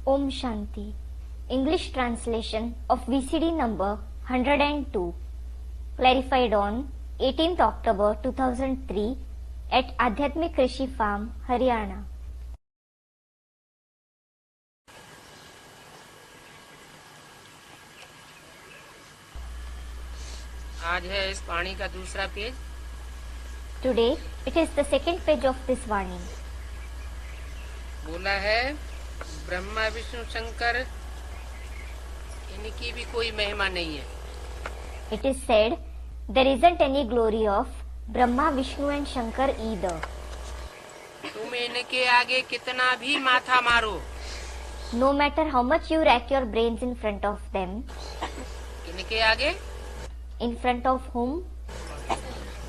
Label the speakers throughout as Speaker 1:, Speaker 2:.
Speaker 1: Om Shanti. English translation of VCD number 102. Clarified on 18th October 2003 at Adhyatmik Krishi Farm, Haryana.
Speaker 2: आज है इस वाणी का दूसरा page.
Speaker 1: Today it is the second page of this Vani.
Speaker 2: बोला है ब्रह्मा विष्णु शंकर इनकी भी कोई महिमा नहीं है।
Speaker 1: It is said there isn't any glory of Brahma, Vishnu and Shankar either.
Speaker 2: तुम इनके आगे कितना भी माथा मारो,
Speaker 1: No matter how much you rack your brains in front of them,
Speaker 2: इनके आगे
Speaker 1: in front of whom?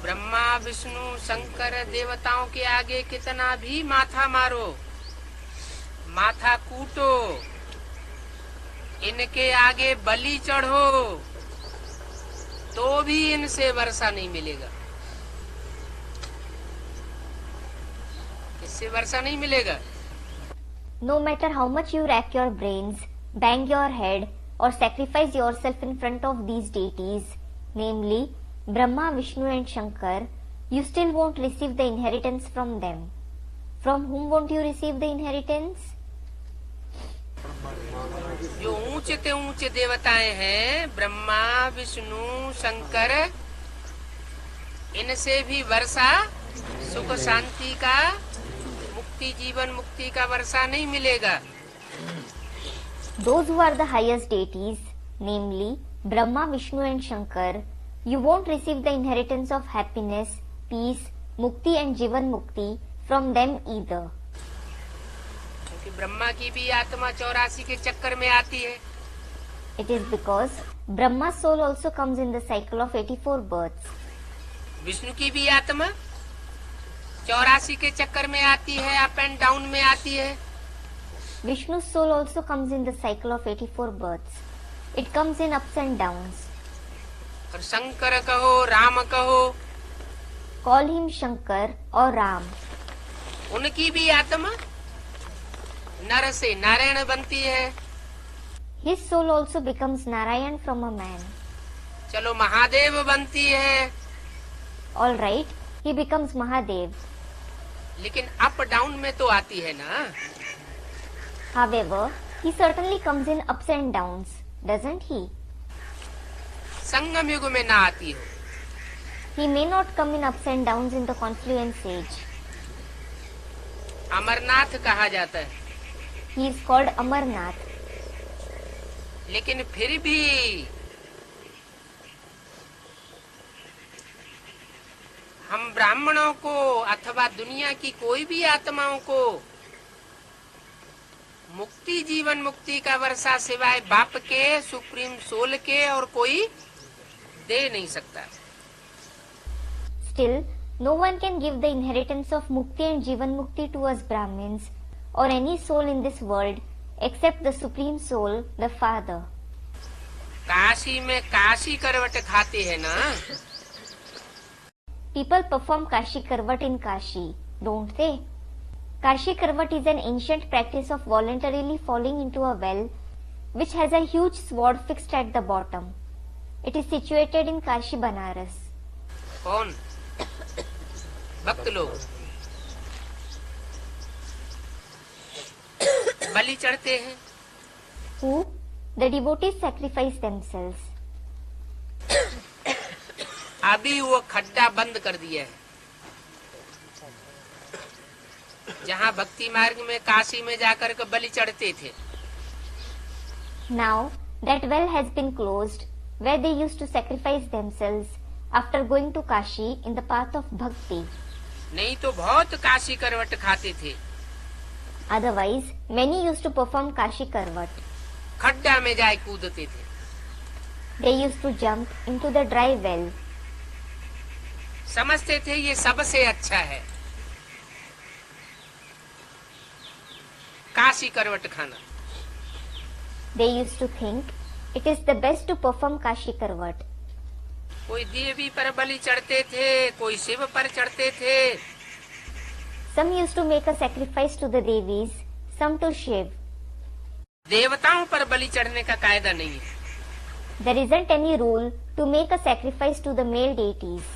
Speaker 2: Brahma Vishnu Shankar देवताओं के आगे कितना भी माथा मारो, माथा कूटो, इनके आगे बलि चढ़ो, तो भी इनसे वर्षा नहीं मिलेगा। इससे वर्षा नहीं मिलेगा।
Speaker 1: No matter how much you rack your brains, bang your head or sacrifice yourself in front of these deities, namely Brahma, Vishnu and Shankar, you still won't receive the inheritance from them. From whom won't you receive the inheritance?
Speaker 2: जो ऊंचे से ऊंचे देवताएं हैं, ब्रह्मा विष्णु शंकर, इनसे भी वर्षा सुख शांति का, मुक्ति जीवन मुक्ति का वर्षा नहीं मिलेगा।
Speaker 1: Those who are the highest deities, namely Brahma, Vishnu and Shankar, you won't receive the inheritance of happiness, peace, mukti and jivan mukti from them either.
Speaker 2: क्योंकि ब्रह्मा की भी आत्मा 84 के चक्कर में आती है।
Speaker 1: It is because Brahma's soul also comes in the cycle of 84 births.
Speaker 2: Vishnu की भी आत्मा 84 के चक्कर में आती है, अप एंड डाउन में आती है।
Speaker 1: Vishnu's soul also comes in the cycle of 84 births. It comes in ups and downs.
Speaker 2: और शंकर कहो, राम कहो,
Speaker 1: Call him Shankar or Ram.
Speaker 2: उनकी भी आत्मा नर से नारायण बनती है।
Speaker 1: His soul also becomes Narayan from a man.
Speaker 2: चलो महादेव बनती है।
Speaker 1: All right, he becomes Mahadev.
Speaker 2: लेकिन अप डाउन में तो आती है ना।
Speaker 1: However, he certainly comes in ups and downs, doesn't he?
Speaker 2: संगम युग में ना आती हो।
Speaker 1: He may not come in ups and downs in the confluence age.
Speaker 2: Amarnath कहा जाता है,
Speaker 1: He is called Amarnath.
Speaker 2: लेकिन फिर भी हम ब्राह्मणों को अथवा दुनिया की कोई भी आत्माओं को मुक्ति जीवन मुक्ति का वर्षा सिवाय बाप के, सुप्रीम सोल के और कोई दे नहीं सकता।
Speaker 1: Still, no one can give the inheritance of Mukti and Jivan Mukti to us Brahmins or any soul in this world except the Supreme Soul, the Father.
Speaker 2: Kashi में काशी करवट खाते हैं ना।
Speaker 1: People perform Kashi Karvat in Kashi, don't they? Kashi Karvat is an ancient practice of voluntarily falling into a well which has a huge sword fixed at the bottom. It is situated in Kashi, Banaras.
Speaker 2: कौन? भक्त लोग बलि चढ़ते हैं।
Speaker 1: Who? The devotees sacrifice themselves.
Speaker 2: अभी वो खड्डा बंद कर दिया है, जहाँ भक्ति मार्ग में काशी में जाकर के बलि चढ़ते थे।
Speaker 1: Now that well has been closed where they used to sacrifice themselves after going to Kashi in the path of bhakti.
Speaker 2: नहीं तो बहुत काशी करवट खाते थे।
Speaker 1: Otherwise, many used to perform Kashi Karvat.
Speaker 2: खड्डा में जाए कूदते थे।
Speaker 1: They used to jump into the dry well.
Speaker 2: समझते थे ये सबसे अच्छा है काशी करवट खाना।
Speaker 1: They used to think it is the best to perform Kashi Karvat.
Speaker 2: कोई देवी पर बलि चढ़ते थे, कोई शिव पर चढ़ते थे।
Speaker 1: Some used to make a sacrifice to the Devis, some to Shiv.
Speaker 2: देवताओं पर बलि चढ़ने का कायदा नहीं है।
Speaker 1: There isn't any rule to make a sacrifice to the male deities.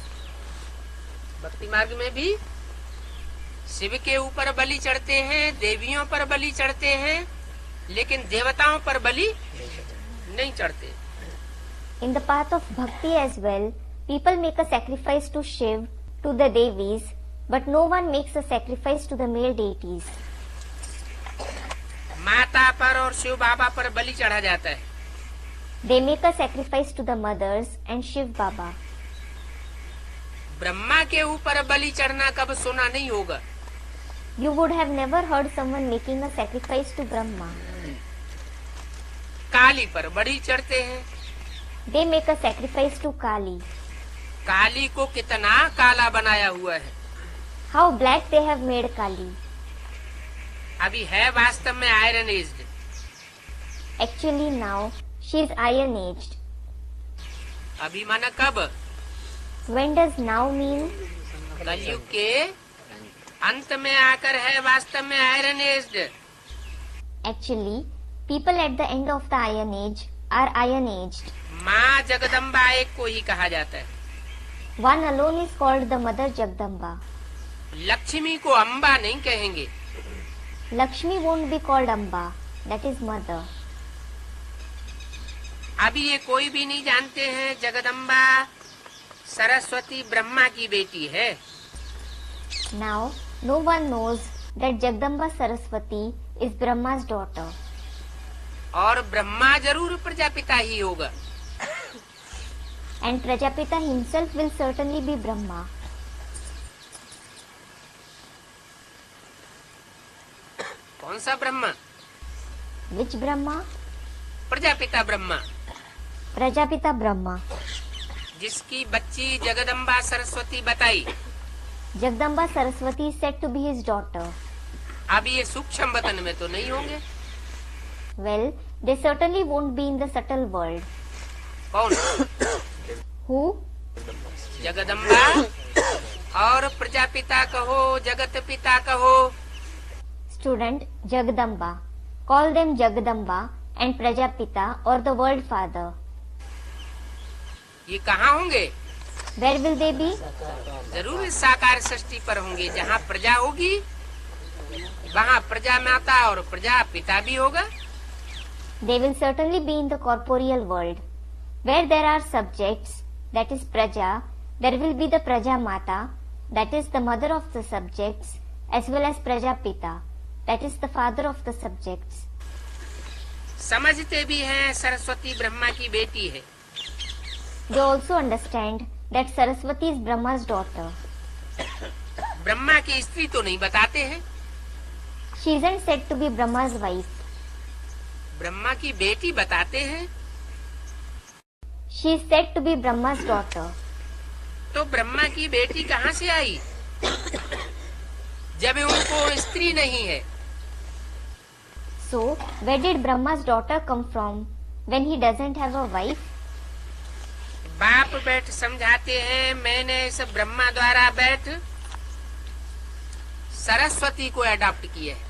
Speaker 2: भक्ति मार्ग में भी शिव के ऊपर बलि चढ़ते हैं, देवियों पर बलि चढ़ते हैं, लेकिन देवताओं पर बलि नहीं चढ़ते।
Speaker 1: In the path of bhakti as well, people make a sacrifice to Shiv, to the Devis, but no one makes a sacrifice to the male deities.
Speaker 2: माता पर और शिव बाबा पर बलि चढ़ा जाता है।
Speaker 1: They make a sacrifice to the mothers and Shiv Baba.
Speaker 2: Brahma के ऊपर बलि चढ़ना कब सुना नहीं होगा।
Speaker 1: You would have never heard someone making a sacrifice to Brahma.
Speaker 2: काली पर बलि चढ़ते हैं।
Speaker 1: They make a sacrifice to Kali.
Speaker 2: काली को कितना काला बनाया हुआ है।
Speaker 1: How black they have made Kali.
Speaker 2: अभी है वास्तव में iron aged.
Speaker 1: Actually now she is iron aged.
Speaker 2: अभी माना कब?
Speaker 1: When does now mean?
Speaker 2: कलयुग के अंत में आकर है वास्तव में iron aged.
Speaker 1: Actually, people at the end of the iron age are iron aged.
Speaker 2: माँ जगदम्बा एक को ही कहा जाता है।
Speaker 1: One alone is called the Mother Jagdamba.
Speaker 2: Lakshmi को अम्बा नहीं कहेंगे।
Speaker 1: Lakshmi won't be called Amba, that is mother.
Speaker 2: अभी ये कोई भी नहीं जानते हैं जगदम्बा सरस्वती ब्रह्मा की बेटी है।
Speaker 1: Now, no one knows that Jagdamba Saraswati is Brahma's daughter.
Speaker 2: और ब्रह्मा जरूर प्रजापिता ही होगा।
Speaker 1: And Prajapita himself will certainly be Brahma.
Speaker 2: कौन सा Brahma?
Speaker 1: Which Brahma?
Speaker 2: Prajapita Brahma,
Speaker 1: Prajapita Brahma.
Speaker 2: जिसकी बच्ची जगदम्बा सरस्वती बताई।
Speaker 1: Jagdamba Saraswati is said to be his daughter.
Speaker 2: अब ये सूक्ष्म वतन में तो नहीं होंगे।
Speaker 1: Well, they certainly won't be in the subtle world.
Speaker 2: कौन?
Speaker 1: Who?
Speaker 2: जगदम्बा और प्रजापिता कहो, जगत पिता कहो।
Speaker 1: Student Jagdamba. Call them Jagdamba and Prajapita or the world father.
Speaker 2: ये कहाँ होंगे?
Speaker 1: Where will they be?
Speaker 2: जरूर इस साकार सृष्टि पर होंगे। जहाँ प्रजा होगी वहाँ प्रजा माता और प्रजा पिता भी होगा।
Speaker 1: They will certainly be in the corporeal world. Where there are subjects, that is Praja, there will be the Praja Mata, that is the mother of the subjects, as well as Praja Pita, that is the father of the subjects.
Speaker 2: समझते भी हैं सरस्वती ब्रह्मा की बेटी है।
Speaker 1: They also understand that Saraswati is Brahma's daughter.
Speaker 2: Brahma की स्त्री तो नहीं बताते हैं।
Speaker 1: She isn't said to be Brahma's wife.
Speaker 2: Brahma की बेटी बताते हैं।
Speaker 1: She is said to be Brahma's daughter.
Speaker 2: तो ब्रह्मा की बेटी कहाँ से आई जब उनको स्त्री नहीं है?
Speaker 1: So, where did Brahma's daughter come from when he doesn't have a wife?
Speaker 2: बाप बैठ समझाते हैं, मैंने इस ब्रह्मा द्वारा बैठ सरस्वती को अडॉप्ट किया है।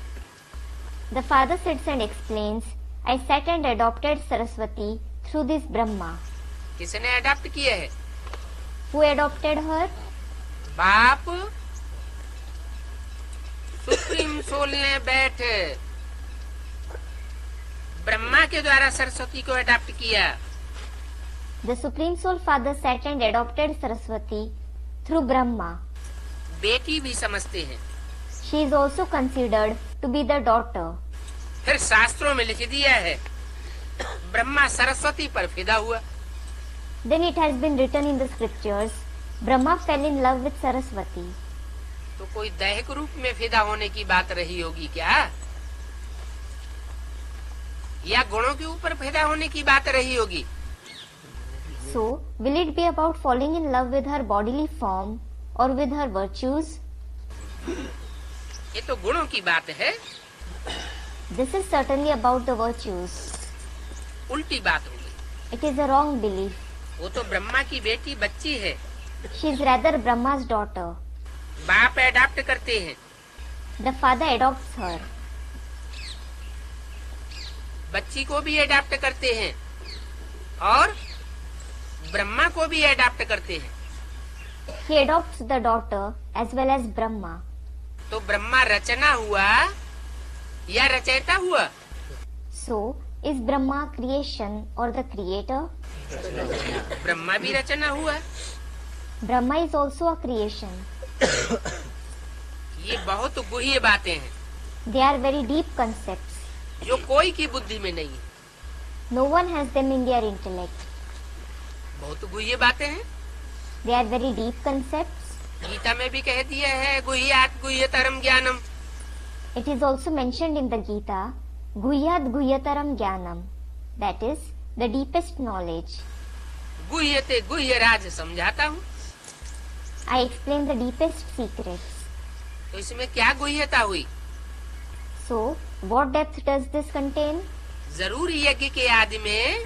Speaker 1: The father sits and explains, I sat and adopted Saraswati through this Brahma.
Speaker 2: किसने अडॉप्ट किया है?
Speaker 1: Who adopted her?
Speaker 2: बाप सुप्रीम सोल ने बैठ ब्रह्मा के द्वारा सरस्वती को अडॉप्ट किया।
Speaker 1: The Supreme Soul Father sat and adopted Saraswati through Brahma.
Speaker 2: बेटी भी समझते हैं।
Speaker 1: She is also considered to be the daughter.
Speaker 2: फिर शास्त्रों में लिख दिया है ब्रह्मा सरस्वती पर फिदा हुआ।
Speaker 1: Then it has been written in the scriptures, Brahma fell in love with Saraswati.
Speaker 2: तो कोई दैहिक रूप में फिदा होने की बात रही होगी क्या? या गुणों के ऊपर फिदा होने की बात रही होगी?
Speaker 1: So, will it be about falling in love with her bodily form or with her virtues?
Speaker 2: ये तो गुणों की बात है।
Speaker 1: This is certainly about the virtues.
Speaker 2: उल्टी बात हो गई।
Speaker 1: It is a wrong belief.
Speaker 2: वो तो ब्रह्मा की बेटी बच्ची है।
Speaker 1: She is rather Brahma's daughter.
Speaker 2: बाप अडॉप्ट करते हैं।
Speaker 1: The father adopts her.
Speaker 2: बच्ची को भी अडॉप्ट करते हैं और ब्रह्मा को भी अडॉप्ट करते हैं।
Speaker 1: He adopts the daughter as well as Brahma.
Speaker 2: तो ब्रह्मा रचना हुआ या रचयिता हुआ?
Speaker 1: So, is Brahma creation or the creator?
Speaker 2: Brahma भी रचना हुआ।
Speaker 1: Brahma is also a creation.
Speaker 2: ये बहुत गुह्य बातें हैं
Speaker 1: They are very deep concepts.
Speaker 2: जो कोई की बुद्धि में नहीं है।
Speaker 1: No one has them in their intellect.
Speaker 2: बहुत गुह्य बातें हैं।
Speaker 1: They are very deep concepts.
Speaker 2: Gita में भी कह दिया है गुह्यात गुह्यतरम ज्ञानम।
Speaker 1: It is also mentioned in the Gita, Guhyat Guhyataram Jnanam. That is the deepest knowledge.
Speaker 2: गुह्यते गुह्य राज समझाता हूँ।
Speaker 1: I explain the deepest secrets.
Speaker 2: तो इसमें क्या गुह्यता हुई?
Speaker 1: So, what depth does this contain?
Speaker 2: जरूर यज्ञ के आदि में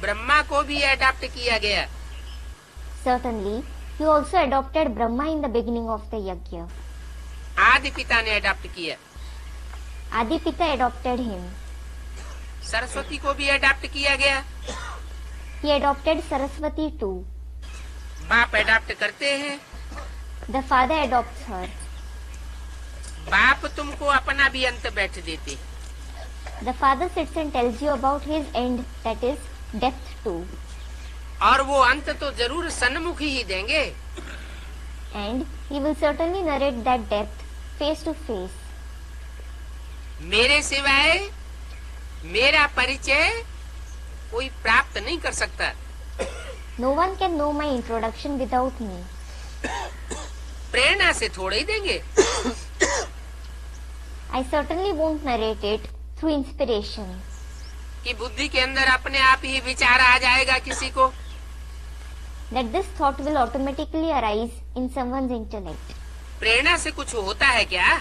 Speaker 2: ब्रह्मा को भी अडॉप्ट किया गया।
Speaker 1: Certainly, he also adopted Brahma in the beginning of the yajna.
Speaker 2: आदि पिता ने अडॉप्ट किया।
Speaker 1: Adipita adopted him.
Speaker 2: सरस्वती को भी अडॉप्ट किया गया।
Speaker 1: He adopted Saraswati too.
Speaker 2: बाप अडॉप्ट करते हैं।
Speaker 1: The father adopts her.
Speaker 2: बाप तुमको अपना भी अंत बैठ देते।
Speaker 1: The father sits and tells you about his end, that is, death too.
Speaker 2: और वो अंत तो जरूर सन्मुख ही देंगे।
Speaker 1: And he will certainly narrate that death face to face.
Speaker 2: मेरे सिवाय मेरा परिचय कोई प्राप्त नहीं कर सकता।
Speaker 1: No one can know my introduction without me.
Speaker 2: प्रेरणा से थोड़े ही देंगे।
Speaker 1: I certainly won't narrate it through inspiration.
Speaker 2: कि बुद्धि के अंदर अपने आप ही विचार आ जाएगा किसी को।
Speaker 1: That this thought will automatically arise in someone's intellect.
Speaker 2: प्रेरणा से कुछ होता है क्या?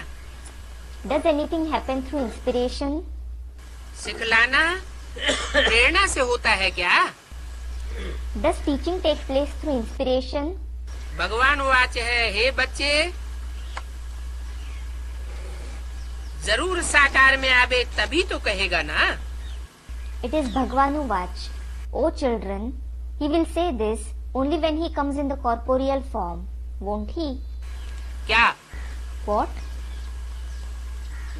Speaker 1: Does anything happen through inspiration?
Speaker 2: सिखलाना प्रेरणा से होता है क्या?
Speaker 1: Does teaching take place through inspiration?
Speaker 2: भगवान वाच है, हे बच्चे जरूर साकार में आवे तभी तो कहेगा ना।
Speaker 1: It is Bhagavanu Vach. O children, he will say this only when he comes in the corporeal form, won't he?
Speaker 2: क्या?
Speaker 1: What?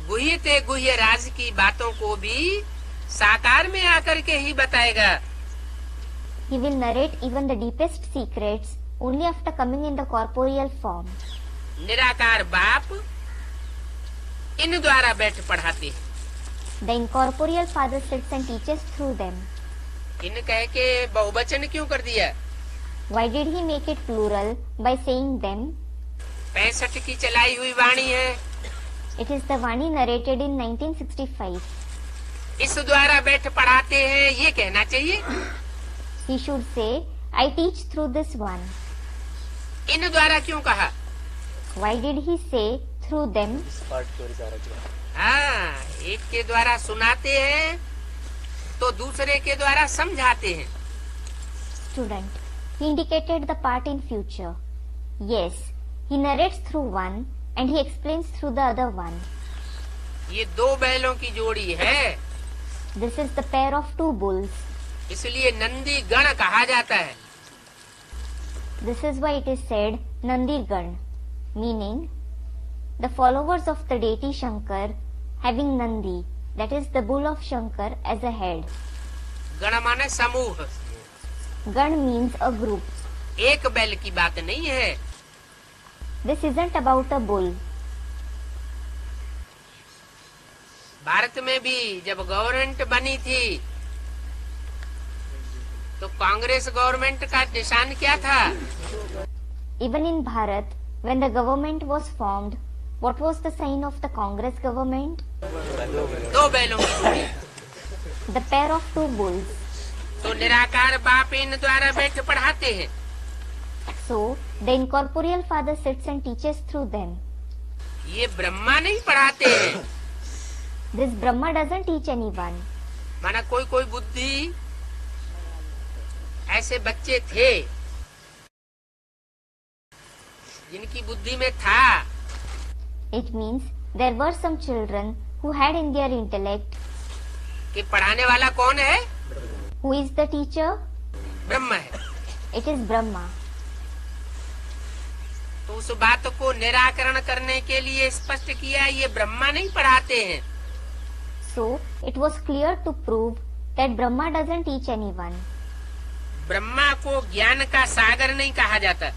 Speaker 2: गुह्य ते गुह्य राज की बातों को भी साकार में आकर के ही बताएगा।
Speaker 1: He will narrate even the deepest secrets only after coming in the corporeal form.
Speaker 2: निराकार बाप इन द्वारा बैठ पढ़ाते हैं।
Speaker 1: The incorporeal father sits and teaches through them.
Speaker 2: इन कह के बहुवचन क्यों कर दिया?
Speaker 1: Why did he make it plural by saying them?
Speaker 2: 65 की चलाई हुई वाणी है।
Speaker 1: It is the Vani narrated in 1965.
Speaker 2: इस द्वारा बैठ पढ़ाते हैं ये कहना चाहिए।
Speaker 1: He should say, I teach through this one.
Speaker 2: इन द्वारा क्यों कहा?
Speaker 1: Why did he say through them?
Speaker 2: हाँ, एक के द्वारा सुनाते हैं तो दूसरे के द्वारा समझाते हैं।
Speaker 1: Student, he indicated the part in future. Yes, he narrates through one and he explains through the other one.
Speaker 2: ये दो बैलों की जोड़ी है।
Speaker 1: This is the pair of two bulls.
Speaker 2: इसलिए नंदी गण कहा जाता है।
Speaker 1: This is why it is said Nandi Gan, meaning the followers of the deity Shankar having Nandi, that is the bull of Shankar, as a head.
Speaker 2: गण माने समूह।
Speaker 1: Gan means a group.
Speaker 2: एक बैल की बात नहीं है।
Speaker 1: This isn't about a bull.
Speaker 2: Bharat में भी जब गवर्नमेंट बनी थी तो कांग्रेस गवर्नमेंट का निशान क्या था?
Speaker 1: Even in Bharat, when the government was formed, what was the sign of the Congress government?
Speaker 2: दो बैलों की जोड़ी।
Speaker 1: The pair of two bulls.
Speaker 2: तो निराकार बाप इन द्वारा बैठ पढ़ाते हैं।
Speaker 1: So, the incorporeal father sits and teaches through them.
Speaker 2: ये ब्रह्मा नहीं पढ़ाते हैं।
Speaker 1: This Brahma doesn't teach anyone.
Speaker 2: माना कोई कोई बुद्धि ऐसे बच्चे थे जिनकी बुद्धि में था।
Speaker 1: It means there were some children who had in their intellect
Speaker 2: कि पढ़ाने वाला कौन है?
Speaker 1: Who is the teacher?
Speaker 2: ब्रह्म है।
Speaker 1: It is Brahma.
Speaker 2: तो उस बात को निराकरण करने के लिए स्पष्ट किया, ये ब्रह्मा नहीं पढ़ाते हैं।
Speaker 1: So it was clear to prove that Brahma doesn't teach anyone.
Speaker 2: Brahma को ज्ञान का सागर नहीं कहा जाता।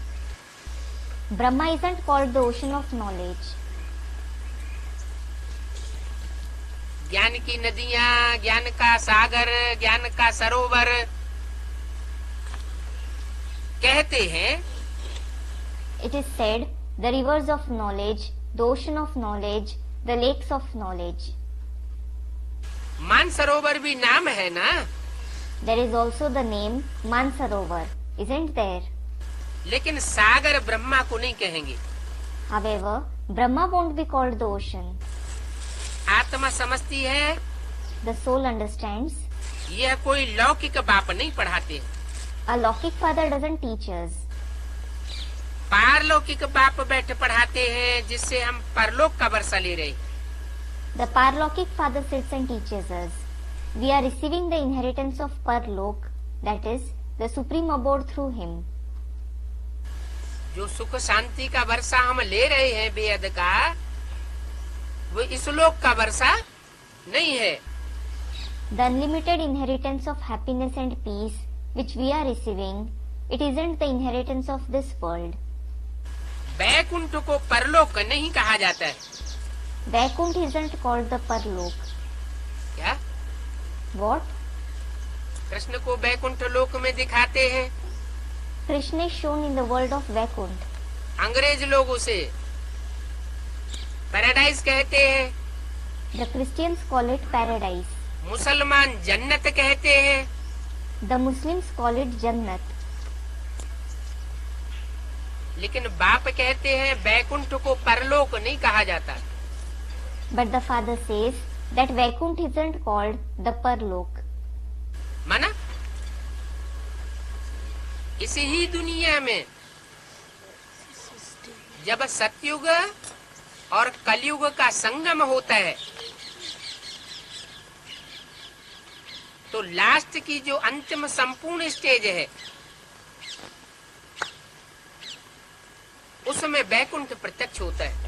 Speaker 1: Brahma isn't called the ocean of knowledge.
Speaker 2: ज्ञान की नदियां, ज्ञान का सागर, ज्ञान का सरोवर कहते हैं।
Speaker 1: It is said the rivers of knowledge, the ocean of knowledge, the lakes of knowledge.
Speaker 2: Mansarovar भी नाम है ना?
Speaker 1: There is also the name Mansarovar, isn't there?
Speaker 2: लेकिन सागर ब्रह्मा को नहीं कहेंगे।
Speaker 1: However, Brahma won't be called the ocean.
Speaker 2: आत्मा समझती है,
Speaker 1: The soul understands.
Speaker 2: यह कोई लौकिक बाप नहीं पढ़ाते।
Speaker 1: A Lokik father doesn't teach us.
Speaker 2: पारलौकिक बाप बैठ पढ़ाते हैं, जिससे हम परलोक का वर्षा ले रहे।
Speaker 1: The Parlokik father sits and teaches us. We are receiving the inheritance of Parlok, that is, the supreme abode through him.
Speaker 2: जो सुख शांति का वर्षा हम ले रहे हैं बेअद का, वो इस लोक का वर्षा नहीं है।
Speaker 1: The unlimited inheritance of happiness and peace which we are receiving, it isn't the inheritance of this world.
Speaker 2: Vaikuntha को परलोक नहीं कहा जाता है।
Speaker 1: Vaikunt isn't called the Parlok.
Speaker 2: क्या?
Speaker 1: What?
Speaker 2: कृष्ण को वैकुंठ लोक में दिखाते हैं।
Speaker 1: Krishna is shown in the world of Vaikunt.
Speaker 2: अंग्रेज लोग उसे पैराडाइज कहते हैं।
Speaker 1: The Christians call it paradise.
Speaker 2: मुसलमान जन्नत कहते हैं।
Speaker 1: The Muslims call it Jannat.
Speaker 2: लेकिन बाप कहते हैं वैकुंठ को परलोक नहीं कहा जाता।
Speaker 1: But the father says that Vaikunt isn't called the Parlok.
Speaker 2: माना इसी ही दुनिया में जब सतयुग और कलयुग का संगम होता है, तो लास्ट की जो अंतिम संपूर्ण स्टेज है, उसमें वैकुंठ प्रत्यक्ष होता है।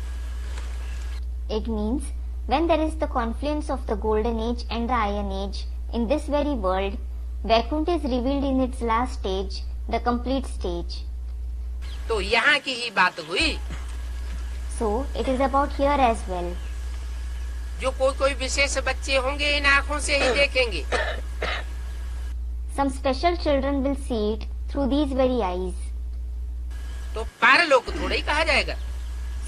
Speaker 1: It means when there is the confluence of the golden age and the iron age in this very world, Vaikunt is revealed in its last stage, the complete stage.
Speaker 2: तो यहाँ की ही बात हुई।
Speaker 1: So it is about here as well.
Speaker 2: जो कोई विशेष बच्चे होंगे इन आँखों से ही देखेंगे।
Speaker 1: Some special children will see it through these very eyes.
Speaker 2: तो पारलोक थोड़ा ही कहा जाएगा।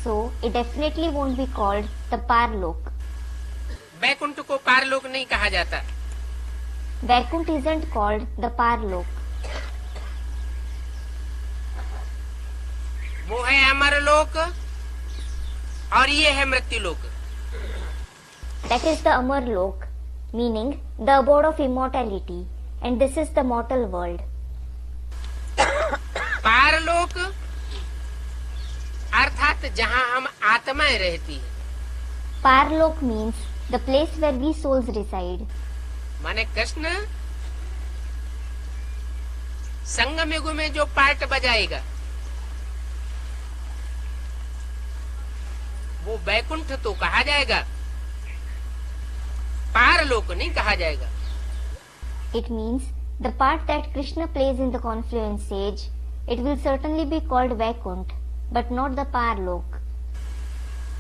Speaker 1: So it definitely won't be called the Parlok.
Speaker 2: Vaikuntha को पारलोक नहीं कहा जाता।
Speaker 1: Vaikunt isn't called the Parlok.
Speaker 2: वो है अमर लोक और ये है मृत्यु लोक।
Speaker 1: That is the Amar Lok, meaning the abode of immortality, and this is the mortal world.
Speaker 2: पारलोक अर्थात जहाँ हम आत्माएं रहती है।
Speaker 1: Parlok means the place where we souls reside.
Speaker 2: माने कृष्ण संगम युग में जो पार्ट बजाएगा, वो वैकुंठ तो कहा जाएगा, पारलोक नहीं कहा जाएगा।
Speaker 1: It means the part that Krishna plays in the confluence stage, it will certainly be called Vaikunt, but not the Parlok.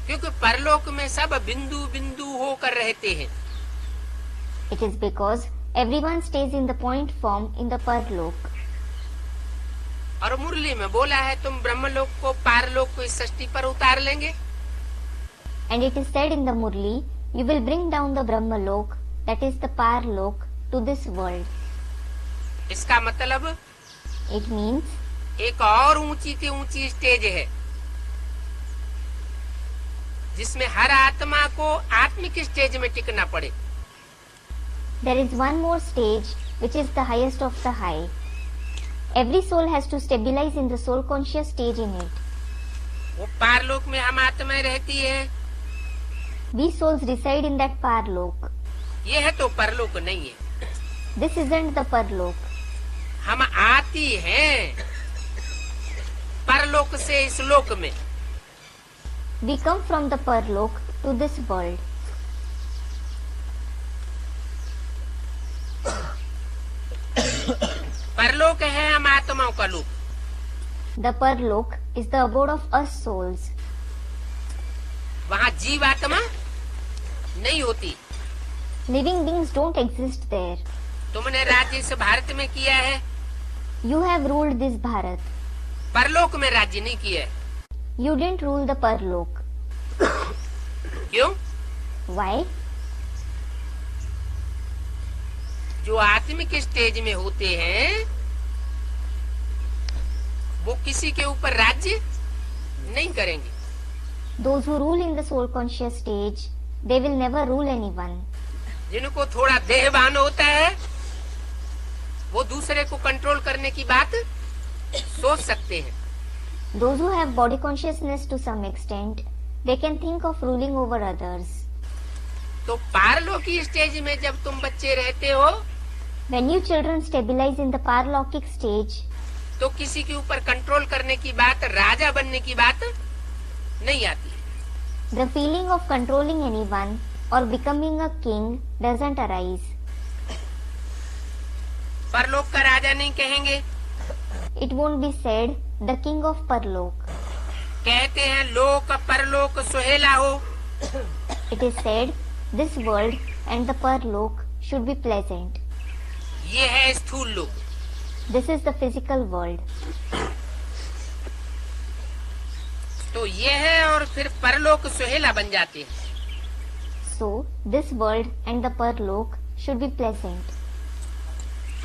Speaker 2: क्योंकि परलोक में सब बिंदु बिंदु होकर रहते हैं।
Speaker 1: It is because everyone stays in the point form in the Parlok.
Speaker 2: और मुरली में बोला है तुम ब्रह्मलोक को पारलोक को इस सृष्टि पर उतार लेंगे।
Speaker 1: And it is said in the Murli, you will bring down the Brahmalok, that is the Parlok, to this world.
Speaker 2: इसका मतलब
Speaker 1: It means
Speaker 2: एक और ऊंची से ऊंची स्टेज है, जिसमें हर आत्मा को आत्मिक स्टेज में टिकना पड़े।
Speaker 1: there is one more stage which is the highest of the high. Every soul has to stabilize in the soul conscious stage in it.
Speaker 2: वो पारलोक में हम आत्माएं रहती है।
Speaker 1: We souls reside in that Parlok.
Speaker 2: ये है तो परलोक नहीं है।
Speaker 1: This isn't the Parlok.
Speaker 2: हम आती हैं परलोक से इस लोक में।
Speaker 1: We come from the Parlok to this world.
Speaker 2: परलोक है हम आत्माओं का लोक।
Speaker 1: The Parlok is the abode of us souls.
Speaker 2: वहाँ जीव आत्मा नहीं होती।
Speaker 1: Living beings don't exist there.
Speaker 2: तुमने राज्य इस भारत में किया है,
Speaker 1: You have ruled this Bharat.
Speaker 2: परलोक में राज्य नहीं किया है।
Speaker 1: You didn't rule the Parlok.
Speaker 2: क्यों?
Speaker 1: Why?
Speaker 2: जो आत्मिक स्टेज में होते हैं वो किसी के ऊपर राज्य नहीं करेंगे।
Speaker 1: Those who rule in the soul conscious stage, they will never rule anyone.
Speaker 2: जिनको थोड़ा देहभान होता है वो दूसरे को कंट्रोल करने की बात सोच सकते हैं।
Speaker 1: Those who have body consciousness to some extent, they can think of ruling over others.
Speaker 2: तो पारलौकिक स्टेज में जब तुम बच्चे रहते हो
Speaker 1: When you children stabilize in the Parlaukic stage,
Speaker 2: तो किसी के ऊपर कंट्रोल करने की बात, राजा बनने की बात नहीं आती।
Speaker 1: the feeling of controlling anyone or becoming a king doesn't arise.
Speaker 2: परलोक का राजा नहीं कहेंगे,
Speaker 1: It won't be said, the king of Parlok.
Speaker 2: कहते हैं लोक परलोक सुहेला हो।
Speaker 1: It is said, this world and the Parlok should be pleasant.
Speaker 2: ये है स्थूल लोक।
Speaker 1: This is the physical world.
Speaker 2: तो ये है और फिर परलोक सुहेला बन जाते हैं।
Speaker 1: So, this world and the Parlok should be pleasant.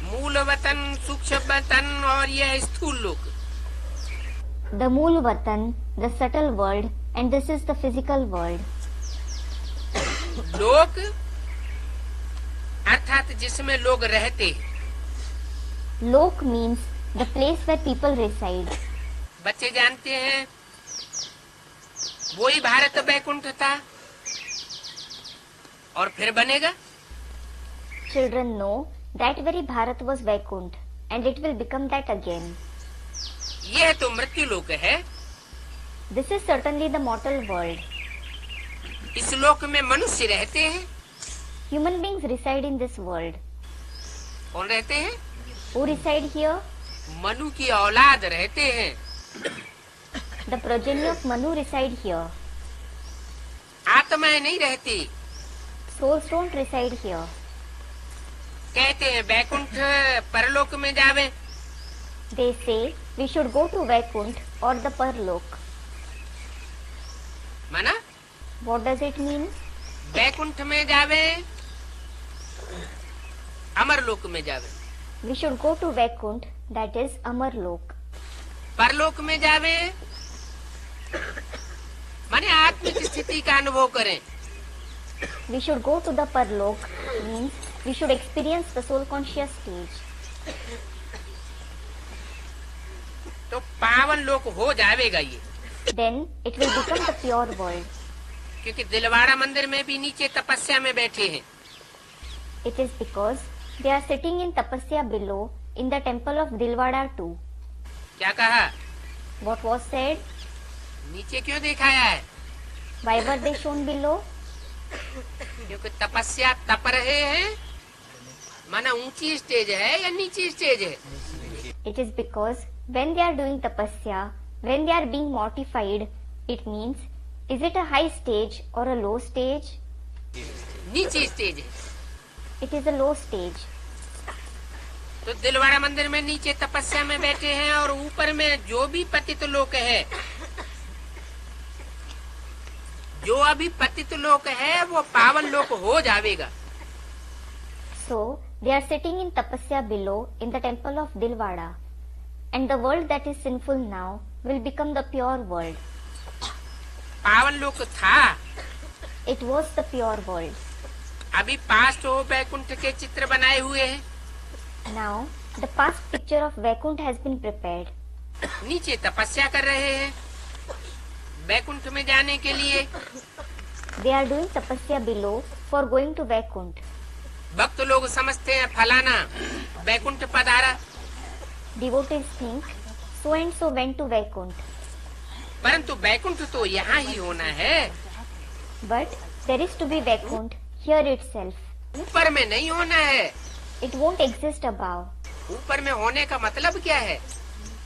Speaker 2: मूल वतन, सूक्ष्म वतन और यह स्थूल लोक।
Speaker 1: The Mool Vatan, the subtle world, and this is the physical world.
Speaker 2: लोक अर्थात जिसमें लोग रहते हैं।
Speaker 1: Lok means the place where people reside.
Speaker 2: बच्चे जानते हैं वही भारत वैकुंठ था और फिर बनेगा।
Speaker 1: Children know that very Bharat was Vaikunt, and it will become that again.
Speaker 2: यह तो मृत्यु लोक है।
Speaker 1: This is certainly the mortal world.
Speaker 2: इस लोक में मनुष्य रहते हैं।
Speaker 1: Human beings reside in this world.
Speaker 2: कौन रहते हैं?
Speaker 1: Who reside here?
Speaker 2: मनु की औलाद रहते हैं।
Speaker 1: The progeny of Manu reside here.
Speaker 2: आत्माएं नहीं रहती।
Speaker 1: Souls don't reside here.
Speaker 2: कहते हैं वैकुंठ परलोक में जावे।
Speaker 1: They say we should go to Vaikunt or the Parlok.
Speaker 2: माना
Speaker 1: What does it mean?
Speaker 2: Vaikuntha में जावे, अमरलोक में जावे।
Speaker 1: We should go to Vaikunt, that is Amarlok.
Speaker 2: परलोक में जावे माने आत्मिक स्थिति का अनुभव करें।
Speaker 1: We should go to the Parlok means we should experience the soul conscious stage.
Speaker 2: तो पावन लोक हो जाएगा ये।
Speaker 1: Then it will become the pure world.
Speaker 2: क्योंकि दिलवाड़ा मंदिर में भी नीचे तपस्या में बैठे हैं।
Speaker 1: It is because they are sitting in tapasya below in the temple of Dilwada too.
Speaker 2: क्या कहा?
Speaker 1: What was said?
Speaker 2: नीचे क्यों दिखाया है?
Speaker 1: Why were they shown below?
Speaker 2: क्योंकि तपस्या तप रहे हैं। माना ऊंची स्टेज है या नीची स्टेज है?
Speaker 1: It is because when they are doing tapasya, when they are being mortified, it means, is it a high stage or a low stage?
Speaker 2: नीची स्टेज है।
Speaker 1: It is a low stage.
Speaker 2: तो दिलवाड़ा मंदिर में नीचे तपस्या में बैठे हैं और ऊपर में जो भी पतित लोक है, जो अभी पतित लोक है वो पावन लोक हो जाएगा।
Speaker 1: So, they are sitting in tapasya below in the temple of Dilwada. And the world that is sinful now will become the pure world.
Speaker 2: पावन लोक था।
Speaker 1: It was the pure world.
Speaker 2: अभी पास्ट हो वैकुंठ के चित्र बनाए हुए हैं।
Speaker 1: Now, the past picture of Vaikunt has been prepared.
Speaker 2: नीचे तपस्या कर रहे हैं वैकुंठ में जाने के लिए।
Speaker 1: They are doing tapasya below for going to Vaikunt.
Speaker 2: भक्त लोग समझते हैं फलाना Vaikuntha पधारा,
Speaker 1: Devotees think so and so went to Vaikunt.
Speaker 2: परंतु वैकुंठ तो यहाँ ही होना है,
Speaker 1: But there is to be Vaikunt here itself.
Speaker 2: ऊपर में नहीं होना है।
Speaker 1: It won't exist above.
Speaker 2: ऊपर में होने का मतलब क्या है?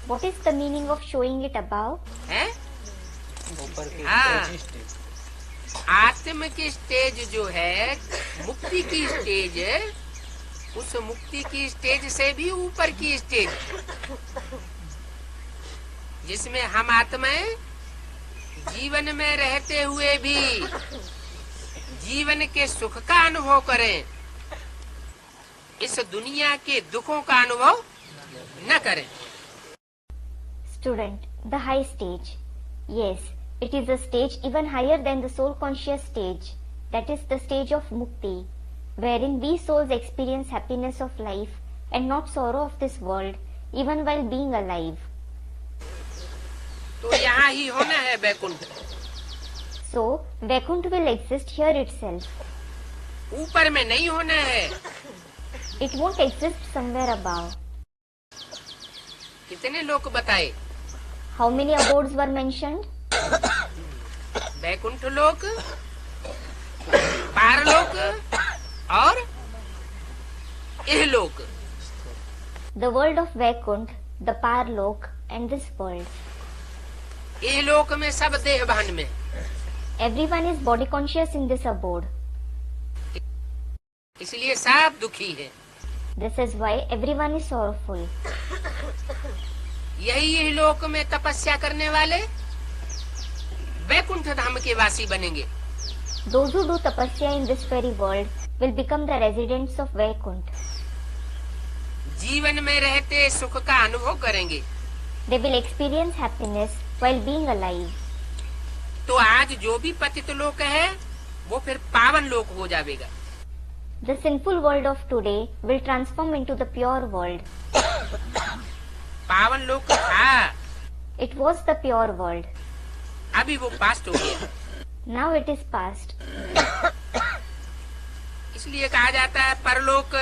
Speaker 1: What is the meaning of showing it above?
Speaker 2: हैं?
Speaker 3: ऊपर के
Speaker 2: हाँ।
Speaker 3: स्टेज।
Speaker 2: आत्म की स्टेज जो है, मुक्ति की स्टेज, उस मुक्ति की स्टेज से भी ऊपर की स्टेज, जिसमें हम आत्माएं जीवन में रहते हुए भी जीवन के सुख का अनुभव करें, इस दुनिया के दुखों का अनुभव न करें।
Speaker 1: Student, the high stage. Yes, it is a stage even higher than the soul conscious stage. That is the stage of Mukti, wherein we souls experience happiness of life and not sorrow of this world, even while being alive.
Speaker 2: तो यहाँ ही होना है Vaikuntha.
Speaker 1: So, Vaikunt will exist here itself.
Speaker 2: ऊपर में नहीं होना है।
Speaker 1: It won't exist somewhere above.
Speaker 2: कितने लोग बताए?
Speaker 1: How many abodes were mentioned?
Speaker 2: Vaikuntha लोक, पारलोक और इहलोक।
Speaker 1: The world of Vaikunt, the Parlok, and this world.
Speaker 2: इहलोक में सब देहभान में।
Speaker 1: Everyone is body conscious in this abode.
Speaker 2: इसलिए सब दुखी है।
Speaker 1: This is why everyone is sorrowful.
Speaker 2: यही इहलोक में तपस्या करने वाले वैकुंठ धाम के वासी बनेंगे।
Speaker 1: Those who do tapasya in this very world will become the residents of Vaikunt.
Speaker 2: जीवन में रहते सुख का अनुभव करेंगे।
Speaker 1: They will experience happiness while being alive.
Speaker 2: तो आज जो भी पतित लोक है वो फिर पावन लोक हो जाएगा।
Speaker 1: The sinful world of today will transform into the pure world.
Speaker 2: पावन लोक था,
Speaker 1: It was the pure world.
Speaker 2: अभी वो पास्ट हो गया।
Speaker 1: Now it is past.
Speaker 2: इसलिए कहा जाता है परलोक